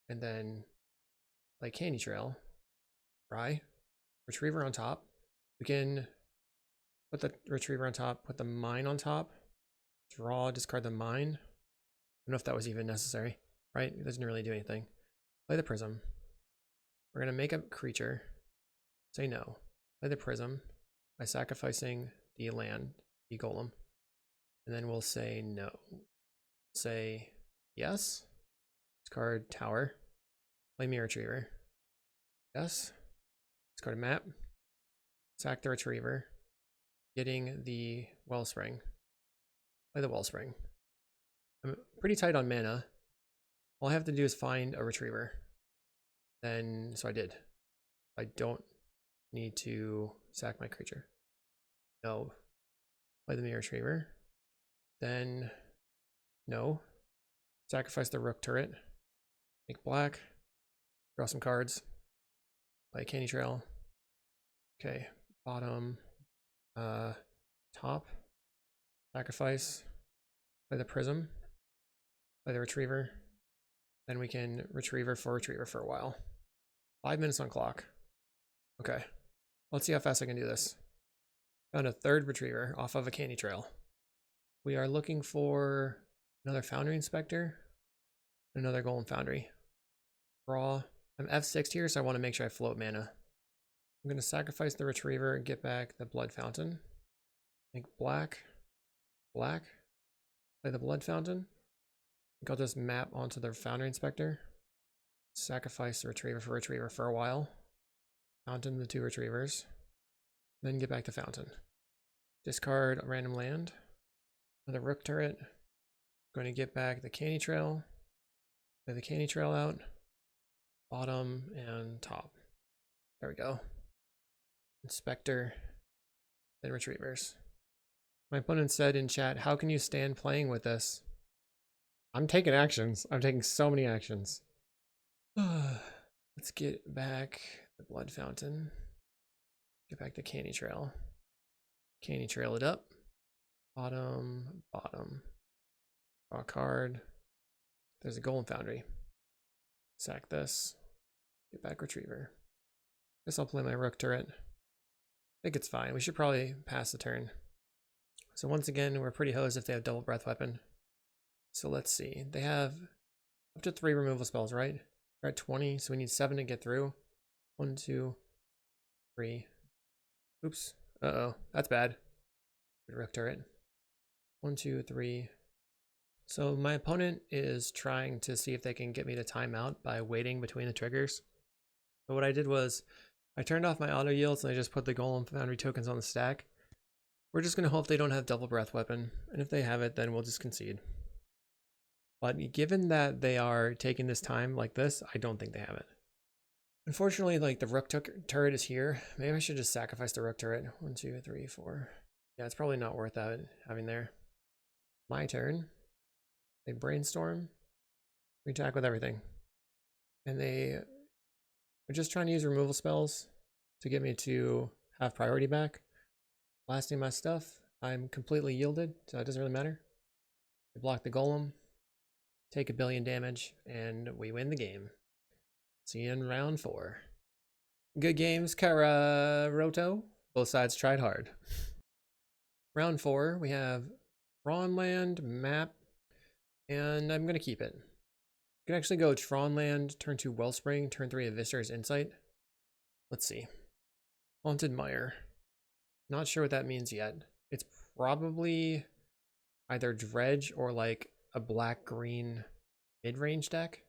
Speaker 1: And then play Candy Trail. Try. Retriever on top. We can put the Retriever on top, put the Mine on top. Draw, discard the Mine. I don't know if that was even necessary, right? It doesn't really do anything. Play the Prism. We're going to make a creature. Say no. Play the Prism by sacrificing the land, the Golem. And then we'll say no. Say yes. Discard Tower. Play Mirror Retriever. Yes. Discard a map. Sack the Retriever. Getting the Wellspring. Play the Wellspring. I'm pretty tight on mana. All I have to do is find a Retriever. Then, so I did. I don't need to sack my creature. No. Play the Mirror Retriever. Then, no. Sacrifice the Rook Turret. Make black. Draw some cards. Play a Candy Trail. Okay. Bottom. Top. Sacrifice. Play the Prism. Play the Retriever. Then we can Retriever for a while. 5 minutes on clock. Okay. Let's see how fast I can do this. Found a 3rd Retriever off of a Candy Trail. We are looking for another Foundry Inspector. Another Golem Foundry. Draw. I'm F6 here, so I want to make sure I float mana. I'm going to sacrifice the Retriever and get back the Blood Fountain. Make black. Black. Play the Blood Fountain. I think I'll just map onto the Foundry Inspector. Sacrifice the Retriever for a while. Fountain the 2 Retrievers. Then get back to Fountain. Discard a random land. Another Rook Turret. Going to get back the Candy Trail. Play the Candy Trail out. Bottom and top. There we go. Inspector. Then Retrievers. My opponent said in chat, how can you stand playing with this? I'm taking actions. I'm taking so many actions. Let's get back the Blood Fountain. Get back the Candy Trail. Candy Trail it up. Bottom, bottom. Draw a card. There's a Golem Foundry. Sack this. Get back Retriever. Guess I'll play my Rook Turret. I think it's fine. We should probably pass the turn. So once again, we're pretty hosed if they have Double Breath Weapon. So let's see. They have Up to 3 removal spells, right? We're at 20, so we need 7 to get through. 1, 2, 3. Oops. Uh-oh. That's bad. Rook Turret. 1, 2, 3. So my opponent is trying to see if they can get me to time out by waiting between the triggers. But what I did was I turned off my auto yields and I just put the Golem Foundry tokens on the stack. We're just going to hope they don't have Double Breath Weapon. And if they have it, then we'll just concede. But given that they are taking this time like this, I don't think they have it. Unfortunately, like the Rook Turret is here. Maybe I should just sacrifice the Rook Turret. 1, 2, 3, 4. Yeah, it's probably not worth that having there. My turn. They brainstorm. We attack with everything. And they are just trying to use removal spells to get me to have priority back. Blasting my stuff. I'm completely yielded, so it doesn't really matter. They block the golem, take 1 billion damage, and we win the game. See you in round 4. Good games, Kararoto. Both sides tried hard. Round 4, we have Tronland, map, and I'm going to keep it. You can actually go Tronland, turn 2 Wellspring, turn 3 Eviscer's Insight. Let's see. Haunted Mire. Not sure what that means yet. It's probably either Dredge or like a black-green mid-range deck.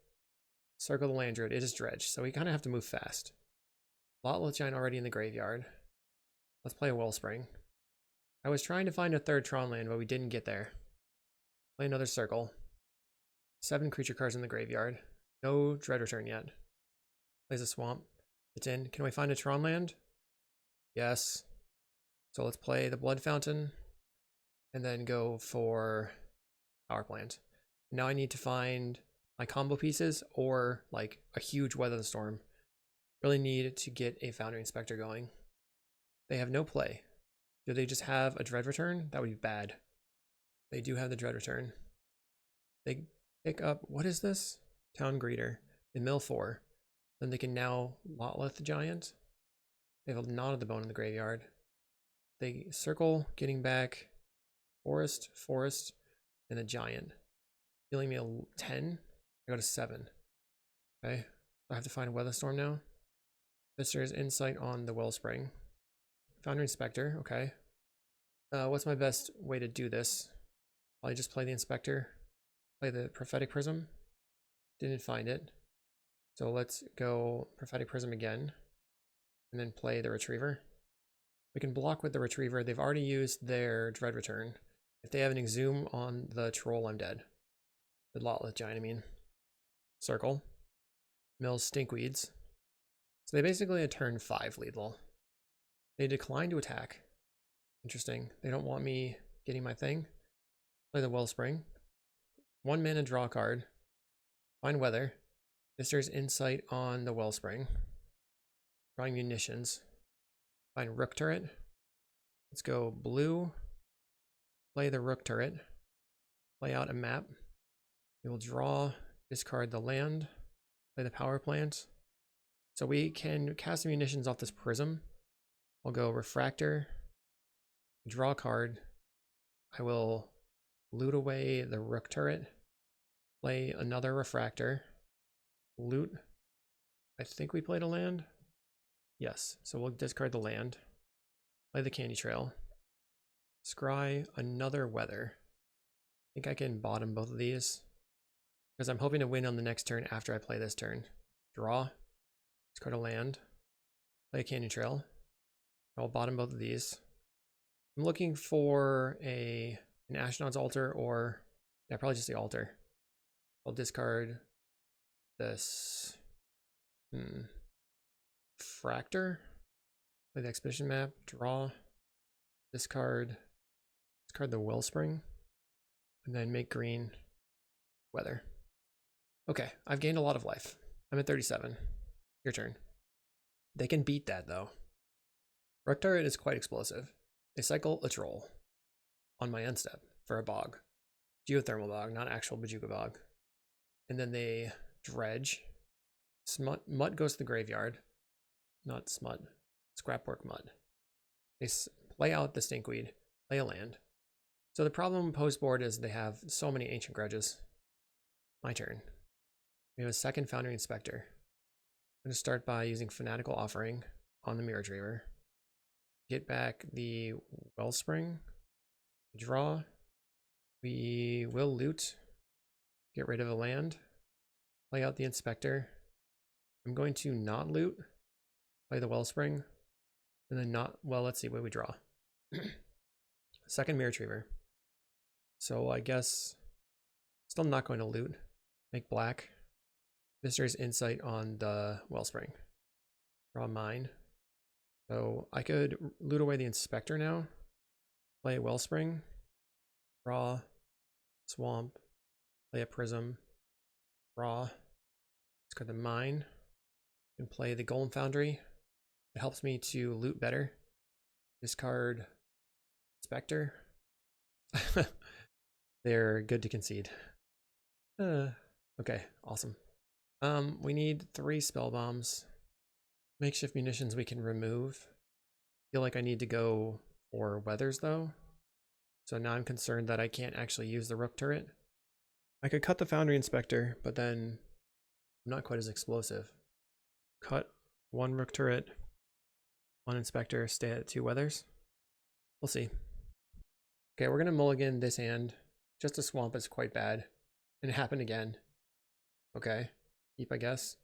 Speaker 1: Circle the Land Druid. It is Dredge, so we kind of have to move fast. Lotleth Giant already in the graveyard. Let's play a Wellspring. I was trying to find a 3rd Tronland, but we didn't get there. Play another Circle. 7 creature cards in the graveyard. No Dread Return yet. Plays a Swamp. It's in. Can we find a Tronland? Yes. So let's play the Blood Fountain. And then go for Power Plant. Now I need to find my combo pieces or like a huge Weather the Storm. Really need to get a Foundry Inspector going. They have no play. Do they just have a Dread Return? That would be bad. They do have the Dread Return. They pick up, what is this? Town Greeter. They mill 4. Then they can now Lotleth Giant. They have a Knot of the Bone in the graveyard. They circle, getting back Forest, Forest, and a Giant. Dealing me a 10. I got a 7. Okay. I have to find a Weather Storm now. Visitor's Insight on the Wellspring. Foundry Inspector, okay. What's my best way to do this? I'll just play the Inspector. Play the Prophetic Prism. Didn't find it. So let's go Prophetic Prism again. And then play the Retriever. We can block with the Retriever. They've already used their Dread Return. If they have an Exhume on the Troll, I'm dead. The Lotleth Giant, I mean. Circle. Mills Stinkweeds. So they basically a turn 5 lethal. They decline to attack. Interesting. They don't want me getting my thing. Play the Wellspring. 1 mana, draw a card. Find Weather. Visitor's Insight on the Wellspring. Drawing Munitions. Find Rook Turret. Let's go blue. Play the Rook Turret. Play out a map. We will draw, discard the land. Play the Power Plant. So we can cast the Munitions off this Prism. I'll go Refractor. Draw a card. I will loot away the Rook Turret. Play another Refractor. Loot. I think we played a land. Yes, so we'll discard the land. Play the Candy Trail. Scry another Weather. I think I can bottom both of these. Because I'm hoping to win on the next turn after I play this turn. Draw. Discard a land. Play a Candy Trail. I'll bottom both of these. I'm looking for an Ashnod's Altar or... yeah, probably just the Altar. I'll discard this... Fractor. Play the Expedition Map. Draw. Discard the Wellspring. And then make green Weather. Okay, I've gained a lot of life. I'm at 37. Your turn. They can beat that though. Rook Turret is quite explosive. They cycle a Troll on my end step for a Bog. Geothermal Bog, not actual Bajuka Bog. And then they Dredge. Mutt goes to the graveyard. Not Smut. Scrapwork Mud. They play out the Stinkweed. Play a land. So the problem post board is they have so many Ancient Grudges. My turn. We have a second Foundry Inspector. I'm going to start by using Fanatical Offering on the Mirror Retriever. Get back the Wellspring. Draw. We will loot. Get rid of a land. Play out the Inspector. I'm going to not loot. Play the Wellspring. And then not, well, let's see what we draw. Second Mirror Retriever. So I guess still not going to loot. Make black. Visitor's Insight on the Wellspring. Draw mine. So I could loot away the Inspector now. Play a Wellspring. Draw. Swamp. Play a Prism. Draw. Discard the mine. And play the Golem Foundry. It helps me to loot better. Discard Inspector. They're good to concede. Okay, awesome. We need 3 spell bombs. Makeshift munitions we can remove. Feel like I need to go for weathers though. So now I'm concerned that I can't actually use the Rook Turret. I could cut the Foundry Inspector, but then I'm not quite as explosive. Cut 1 Rook Turret, 1 Inspector, stay at 2 weathers. We'll see. Okay, we're gonna mulligan this hand. Just a swamp is quite bad. And it happened again. Okay, keep I guess.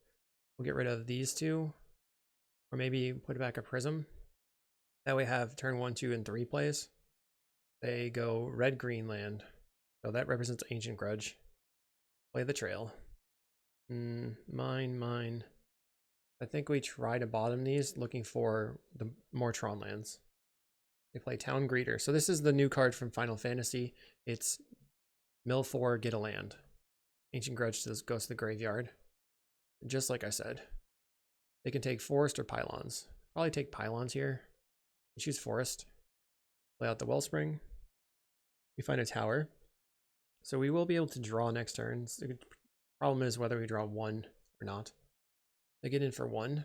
Speaker 1: We'll get rid of these 2. Or maybe put back a Prism. That way have turn 1, 2, and 3 plays. They go red-green land. So that represents Ancient Grudge. Play the Trail. Mine. I think we try to bottom these, looking for the more Tron lands. They play Town Greeter. So this is the new card from Final Fantasy. It's mill 4, get a land. Ancient Grudge goes to the graveyard. Just like I said. They can take Forest or Pylons. Probably take Pylons here. Choose Forest. Play out the Wellspring. We find a tower. So we will be able to draw next turn. The problem is whether we draw 1 or not. They get in for 1.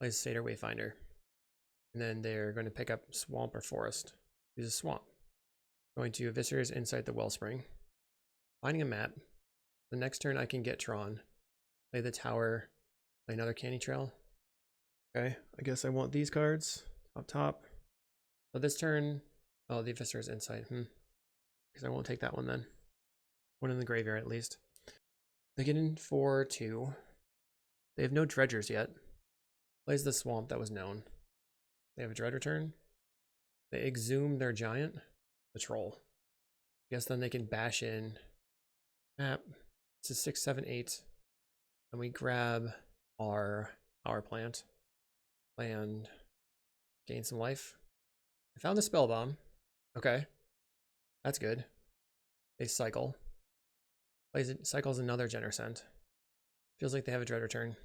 Speaker 1: Plays Satyr Wayfinder. And then they're going to pick up Swamp or Forest. Use a Swamp. Going to Viscer's Insight the Wellspring. Finding a map. The next turn I can get Tron. Play the tower. Play another Candy Trail. Okay, I guess I want these cards up top. So this turn, oh, the Viscer's Insight. Because I won't take that one then. 1 in the graveyard at least. They get in for 2. They have no Dredgers yet. Plays the Swamp that was known. They have a Dread return. They exhume their giant, the Troll. I guess then they can bash in. Map. This is 6, 7, 8. And we grab our power plant. Land. Gain some life. I found the spell bomb. Okay. That's good. They cycle. Cycles another Genercent. Feels like they have a Dread return.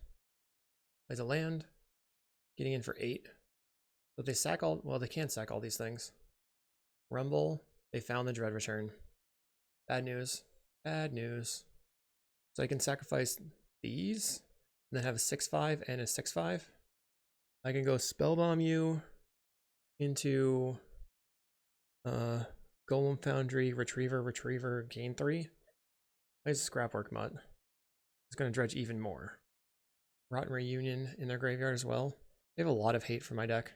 Speaker 1: Plays a land. Getting in for 8. So they sack all, well, they can't sack all these things. Rumble. They found the Dread return. Bad news. Bad news. So I can sacrifice these. And then have a 6/5 and a 6/5. I can go Spellbomb you into Golem Foundry, Retriever, gain 3. Plays a Scrapwork Mutt. It's going to dredge even more. Rotten Reunion in their graveyard as well. They have a lot of hate for my deck.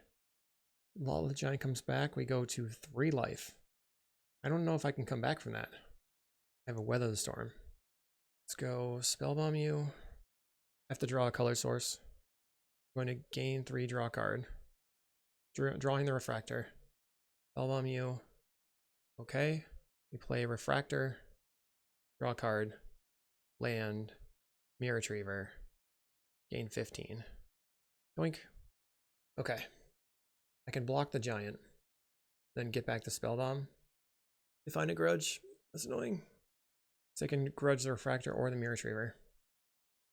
Speaker 1: Law of the Giant comes back. We go to 3 life. I don't know if I can come back from that. I have a Weather the Storm. Let's go Spellbomb you. I have to draw a color source. I'm going to gain 3, draw a card. Drawing the Refractor. Spellbomb you. Okay. We play Refractor. Draw a card. Land. Mirror Retriever. Gain 15. Doink. Okay. I can block the giant. Then get back the Spellbomb. They find a Grudge. That's annoying. So I can grudge the Refractor or the Mirror Retriever.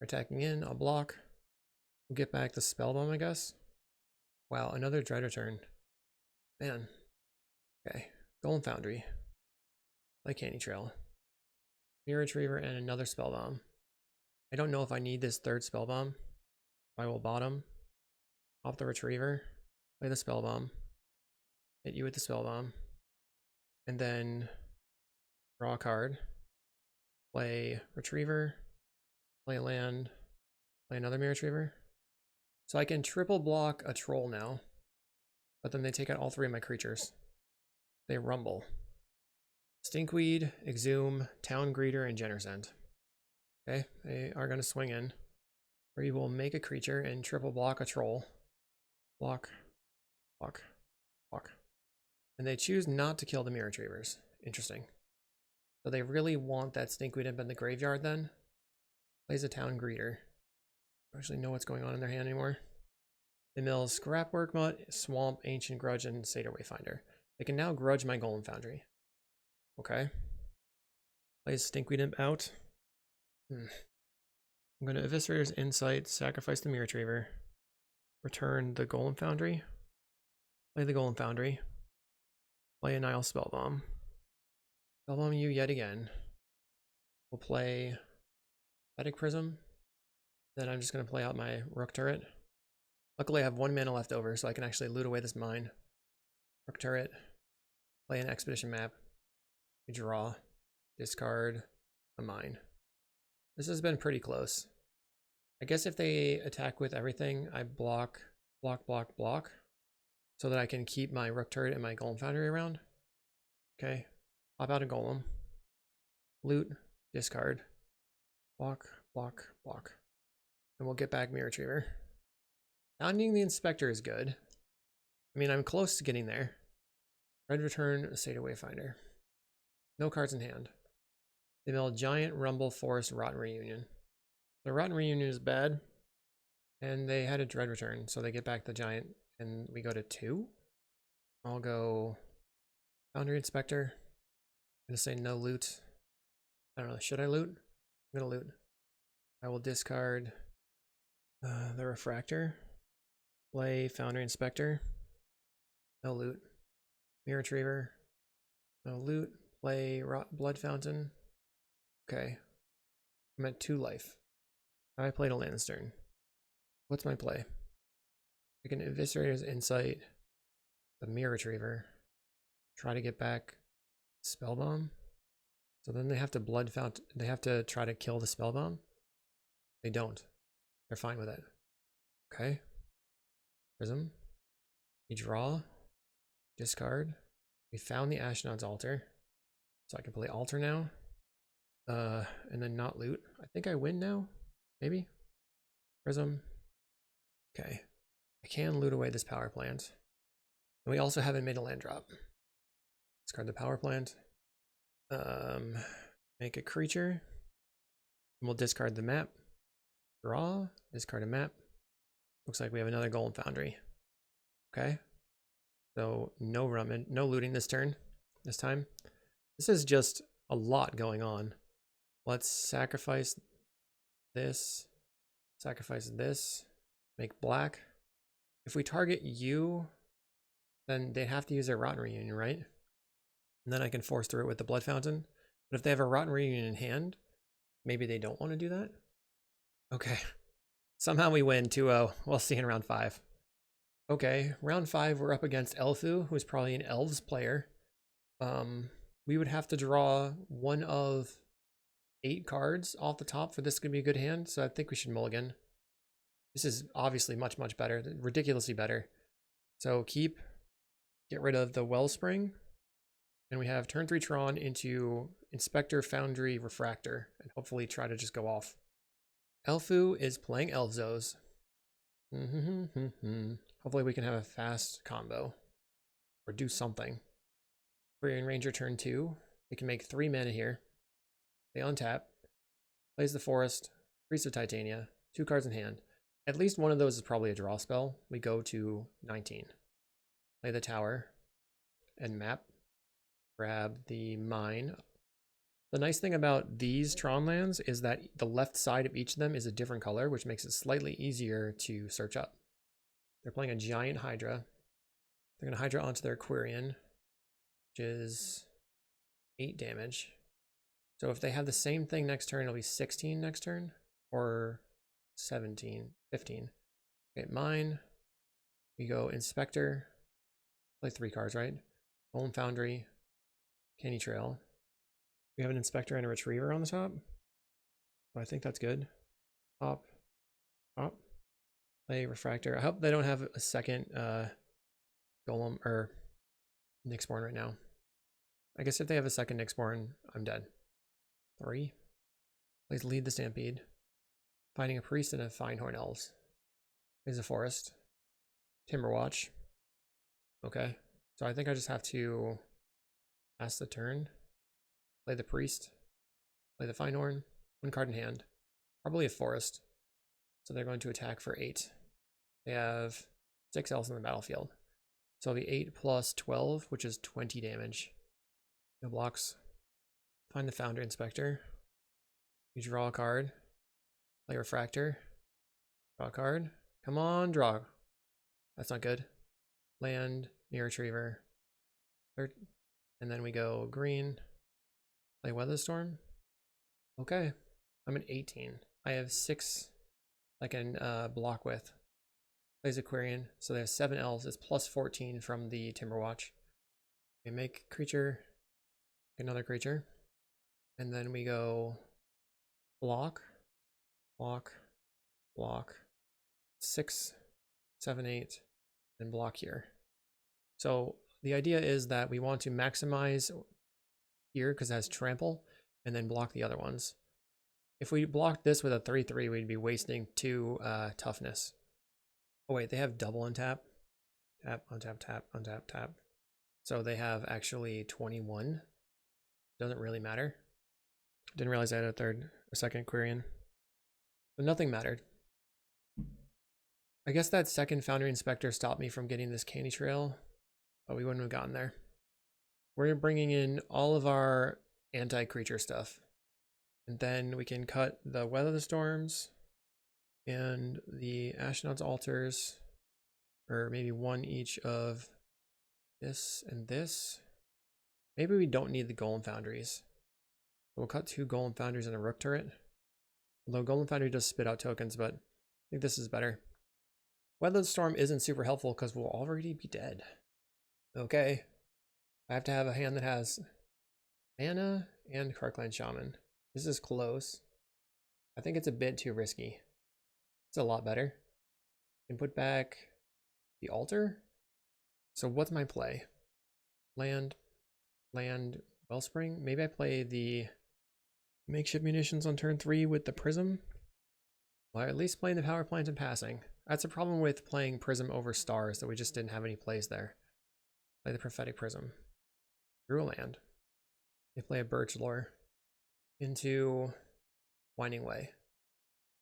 Speaker 1: We're attacking in, I'll block. We'll get back the Spellbomb, I guess. Wow, another Dread return. Man. Okay. Golem Foundry. Play Candy Trail. Mirror Retriever and another Spellbomb. I don't know if I need this 3rd Spellbomb. I will bottom. Off the Retriever. Play the Spellbomb. Hit you with the Spellbomb. And then draw a card. Play Retriever. Play a land. Play another Mirror Retriever. So I can triple block a troll now. But then they take out all three of my creatures. They rumble. Stinkweed, Exhume, Town Greeter, and Genersend. Okay, they are going to swing in. We will make a creature and triple block a troll. Block, block, block. And they choose not to kill the Mirror Retrievers. Interesting. So they really want that Stinkweed up in the graveyard then. Plays a Town Greeter. I don't actually know what's going on in their hand anymore. They mill Scrapwork Mutt, Swamp, Ancient Grudge, and Satyr Wayfinder. They can now grudge my Golem Foundry. Okay. Plays Stinkweed Imp out. I'm going to Eviscerator's Insight, sacrifice the Mirror Retriever, return the Golem Foundry, play the Golem Foundry, play a Nile Spellbomb. Spellbomb you yet again. We'll play Pathetic Prism. Then I'm just going to play out my Rook Turret. Luckily I have 1 mana left over, so I can actually loot away this mine. Rook Turret, play an Expedition map, we draw, discard a mine. This has been pretty close. I guess if they attack with everything, I block, block, block, block, so that I can keep my Rook Turret and my Golem Foundry around. Okay, pop out a Golem, loot, discard, block, block, block, and we'll get back Mirror Retriever. Founding the Inspector is good. I mean, I'm close to getting there. Red return, Satyr Wayfinder. No cards in hand. They mill Giant, Rumble, Forest, Rotten Reunion. The Rotten Reunion is bad. And they had a Dread return, so they get back the Giant, and we go to 2. I'll go Foundry Inspector. I'm gonna say no loot. I don't know, should I loot? I'm gonna loot. I will discard the Refractor. Play Foundry Inspector. No loot. Mirror Retriever. No loot. Play Blood Fountain. Okay. I'm at 2 life. I played a land this turn. What's my play? I can Eviscerator's Insight. The Mirror Retriever. Try to get back Spellbomb. So then they have to Blood Fountain. They have to try to kill the Spellbomb. They don't. They're fine with it. Okay. Prism. We draw. Discard. We found the Ashnod's Altar. So I can play Altar now. And then not loot. I think I win now. Maybe. Prism. Okay. I can loot away this power plant. And we also haven't made a land drop. Discard the power plant. Make a creature. And we'll discard the map. Draw. Discard a map. Looks like we have another Golem Foundry. Okay. So no looting this turn. This time. This is just a lot going on. Let's sacrifice this. Sacrifice this. Make black. If we target you, then they'd have to use their Rotten Reunion, right? And then I can force through it with the Blood Fountain. But if they have a Rotten Reunion in hand, maybe they don't want to do that. Okay. Somehow we win 2-0. We'll see in round 5. Okay, round 5 we're up against Elfu, who's probably an Elves player. We would have to draw one of 8 cards off the top for this to be a good hand, so I think we should mulligan. This is obviously much, much better, ridiculously better. So get rid of the Wellspring, and we have turn 3 Tron into Inspector, Foundry, Refractor, and hopefully try to just go off. Elfu is playing Elvzos. Hopefully we can have a fast combo. Or do something. We're in Ranger turn 2. We can make 3 mana here. They untap. Plays the Forest. Priest of Titania. 2 cards in hand. At least one of those is probably a draw spell. We go to 19. Play the Tower. And map. Grab the Mine. The nice thing about these Tron lands is that the left side of each of them is a different color, which makes it slightly easier to search up. They're playing a Giant Hydra. They're going to Hydra onto their Quirion, which is 8 damage. So if they have the same thing next turn, it'll be 16 next turn, or 17, 15. Okay, mine. We go Inspector. Play 3 cards, right? Golem Foundry, Canny Trail. We have an Inspector and a Retriever on the top. So I think that's good. Pop. Pop. Play Refractor. I hope they don't have a second Golem or Nyxborn right now. I guess if they have a second Nyxborn, I'm dead. 3. Plays Lead the Stampede. Finding a Priest and a Finehorn Elves. Plays a Forest. Timberwatch. Okay. So I think I just have to pass the turn. Play the Priest. Play the Finehorn. 1 card in hand. Probably a Forest. So they're going to attack for 8. They have 6 elves on the battlefield. So it'll be 8 plus 12, which is 20 damage. No blocks. Find the Founder Inspector. You draw a card. Play Refractor. Draw a card. Come on, draw. That's not good. Land, Mirror Retriever. And then we go green. Play Weatherstorm. Okay. I'm at 18. I have 6 I can block with. Plays Aquarian. So they have 7 elves. It's plus 14 from the Timberwatch. We make creature. Another creature. And then we go block. Block. Block. 6, 7, 8. And block here. So the idea is that we want to maximize here because it has trample and then block the other ones. If we blocked this with a 3/3, we'd be wasting 2 toughness. Oh wait, they have double untap. Tap, untap, tap, untap, tap. So they have actually 21. Doesn't really matter. Didn't realize I had a second Quirion. But nothing mattered. I guess that second Foundry Inspector stopped me from getting this Candy Trail, but we wouldn't have gotten there. We're bringing in all of our anti-creature stuff. And then we can cut the Weather the Storms and the Ashnod's Altars, or maybe 1 each of this and this. Maybe we don't need the Golem Foundries. We'll cut 2 Golem Foundries and a Rook Turret. Although Golem Foundry does spit out tokens, but I think this is better. Weather the Storm isn't super helpful because we'll already be dead. Okay. I have to have a hand that has mana and Karkland Shaman. This is close. I think it's a bit too risky. It's a lot better. I can put back the altar. So what's my play? Land, Wellspring. Maybe I play the makeshift munitions on turn 3 with the Prism. Well, at least playing the power plant and passing. That's a problem with playing Prism over stars, that we just didn't have any plays there. Play the Prophetic Prism. Drew a land. They play a Birch Lore into Winding Way.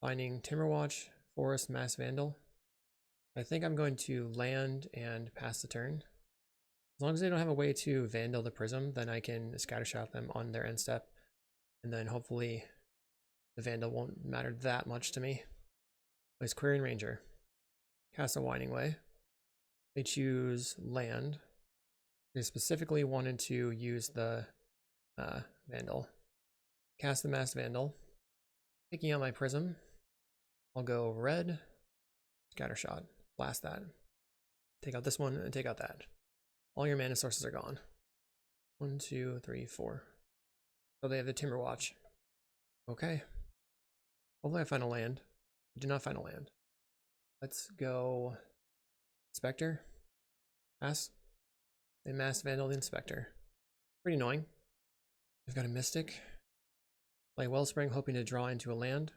Speaker 1: Finding Timberwatch, Forest, Mass Vandal. I think I'm going to land and pass the turn. As long as they don't have a way to Vandal the Prism, then I can Scattershot them on their end step. And then hopefully the Vandal won't matter that much to me. Plays Quirion Ranger. Cast a Winding Way. They choose land. They specifically wanted to use the Vandal. Cast the Masked Vandal. Taking out my Prism. I'll go red. Scattershot. Blast that. Take out this one and take out that. All your mana sources are gone. 1, 2, 3, 4. So they have the Timberwatch. Okay. Hopefully I find a land. I did not find a land. Let's go Inspector. Pass. They Mass Vandal the Inspector. Pretty annoying. We've got a Mystic. Play Wellspring, hoping to draw into a land.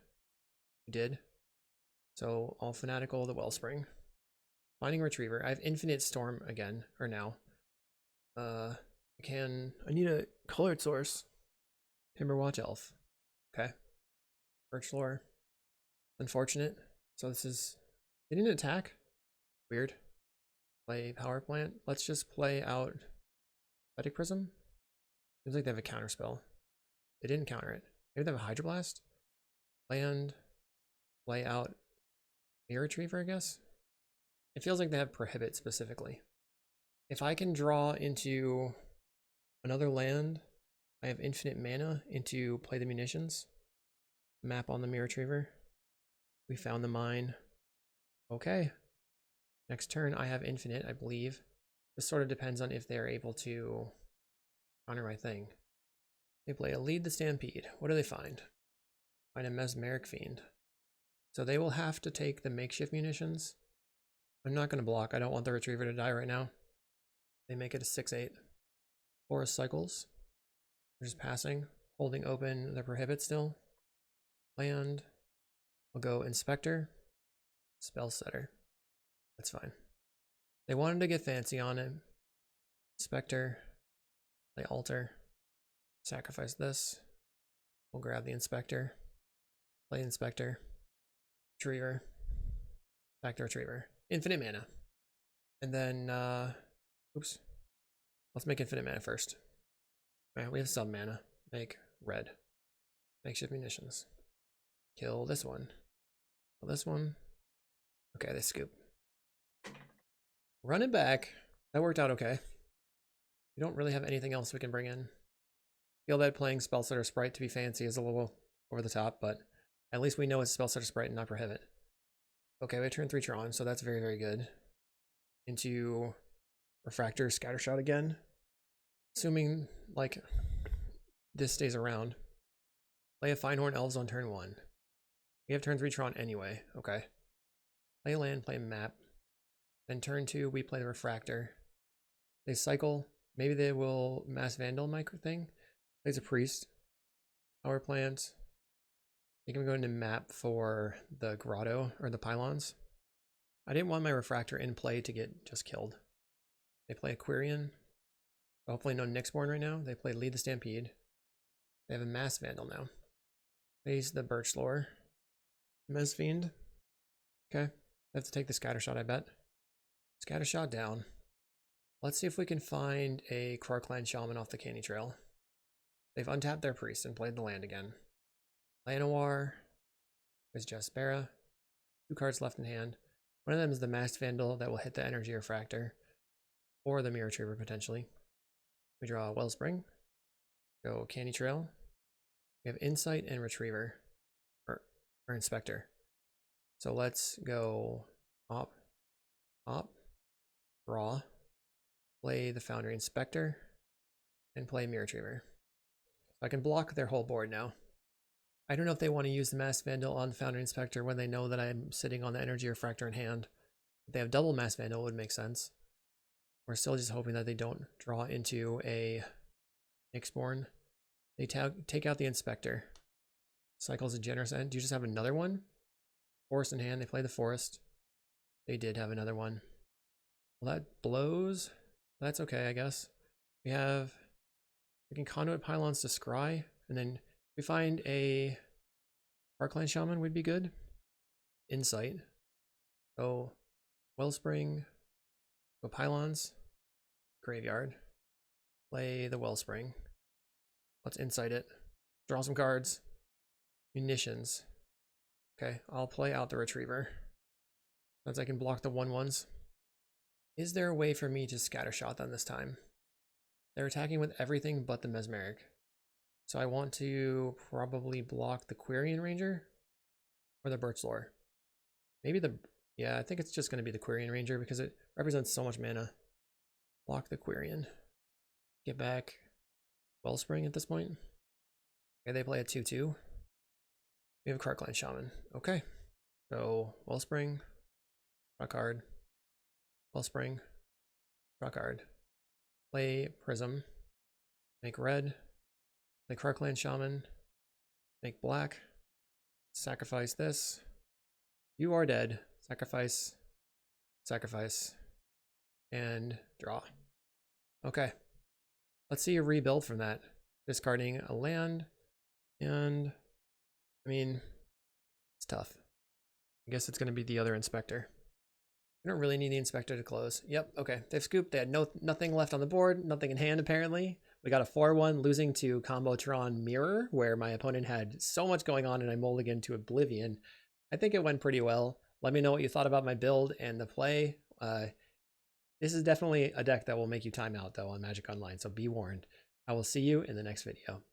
Speaker 1: We did. So all Fanatical the Wellspring. Finding Retriever. I have Infinite Storm again, or now. I need a colored source. Timberwatch Elf. Okay. Birch Lore. Unfortunate. So this is... They didn't attack? Weird. Play Power Plant. Let's just play out Prophetic Prism. Seems like they have a counter spell. They didn't counter it. Maybe they have a Hydroblast? Land. Play out Mirror Retriever, I guess? It feels like they have Prohibit specifically. If I can draw into another land, I have infinite mana into Play the Munitions. Map on the Mirror Retriever. We found the mine. Okay. Next turn, I have infinite, I believe. This sort of depends on if they're able to counter my thing. They play a Lead the Stampede. What do they find? Find a Mesmeric Fiend. So they will have to take the makeshift munitions. I'm not going to block. I don't want the retriever to die right now. They make it a 6/8. Forest cycles. They're just passing, holding open the prohibit still. Land. We'll go inspector, spell setter. That's fine. They wanted to get fancy on it. Inspector, play altar, sacrifice this. We'll grab the inspector, play inspector, retriever, back to retriever. Infinite mana. And then, oops. Let's make infinite mana first. Alright, we have some mana. Make red. Makeshift munitions. Kill this one. Kill this one. Okay, they scoop. Run it back. That worked out okay. We don't really have anything else we can bring in. Feel that playing Spellsetter Sprite to be fancy is a little over the top, but at least we know it's Spellsetter Sprite and not Prohibit. Okay, we turn 3 Tron, so that's very, very good. Into Refractor, Scattershot again. Assuming, like, this stays around. Play a Finehorn Elves on turn 1. We have turn 3 Tron anyway, okay. Play land, play map. Then turn 2, we play the Refractor. They cycle. Maybe they will Mass Vandal my thing. Plays a Priest. Power Plant. I think I'm going to map for the Grotto, or the Pylons. I didn't want my Refractor in play to get just killed. They play Aquarian. Hopefully no Nyxborn right now. They play Lead the Stampede. They have a Mass Vandal now. Face the Birch Lore. Mezfiend. Okay. I have to take the Scattershot, I bet. Scattershot down. Let's see if we can find a Krarkland Shaman off the Canny Trail. They've untapped their Priest and played the land again. Llanowar. There's Jaspera. 2 cards left in hand. One of them is the Masked Vandal that will hit the Energy Refractor. Or the Mirror Retriever, potentially. We draw Wellspring. Go Canny Trail. We have Insight and Retriever. Or Inspector. So let's go Op. Draw. Play the Foundry Inspector. And play Mirror Retriever. So I can block their whole board now. I don't know if they want to use the Masked Vandal on the Foundry Inspector when they know that I'm sitting on the Energy Refractor in hand. If they have double Masked Vandal, it would make sense. We're still just hoping that they don't draw into a Nyxborn. They take out the Inspector. Cycles a Generous End. Do you just have another one? Forest in hand. They play the Forest. They did have another one. Well, that blows. That's okay, I guess. We can Conduit Pylons to Scry. And then if we find a Krarkland Shaman would be good. Insight. Go Wellspring. Go Pylons. Graveyard. Play the Wellspring. Let's Insight it. Draw some cards. Munitions. Okay, I'll play out the Retriever. Since I can block the 1/1s. Is there a way for me to Scattershot them this time? They're attacking with everything but the Mesmeric. So I want to probably block the Quirion Ranger or the Birch Lore. Maybe yeah, I think it's just going to be the Quirion Ranger because it represents so much mana. Block the Quirion. Get back Wellspring at this point. Okay, they play a 2/2. We have a Krarkland Shaman. Okay. So Wellspring. Draw card. Wellspring. Draw card. Play Prism. Make red. Play Krarkland Shaman. Make black. Sacrifice this. You are dead. Sacrifice. Sacrifice. And draw. Okay. Let's see a rebuild from that. Discarding a land. And I mean, it's tough. I guess it's going to be the other Inspector. We don't really need the Inspector to close. Yep, okay. They've scooped. They had nothing left on the board. Nothing in hand, apparently. We got a 4-1, losing to Combo Tron Mirror, where my opponent had so much going on and I mulliganed to Oblivion. I think it went pretty well. Let me know what you thought about my build and the play. This is definitely a deck that will make you time out, though, on Magic Online, so be warned. I will see you in the next video.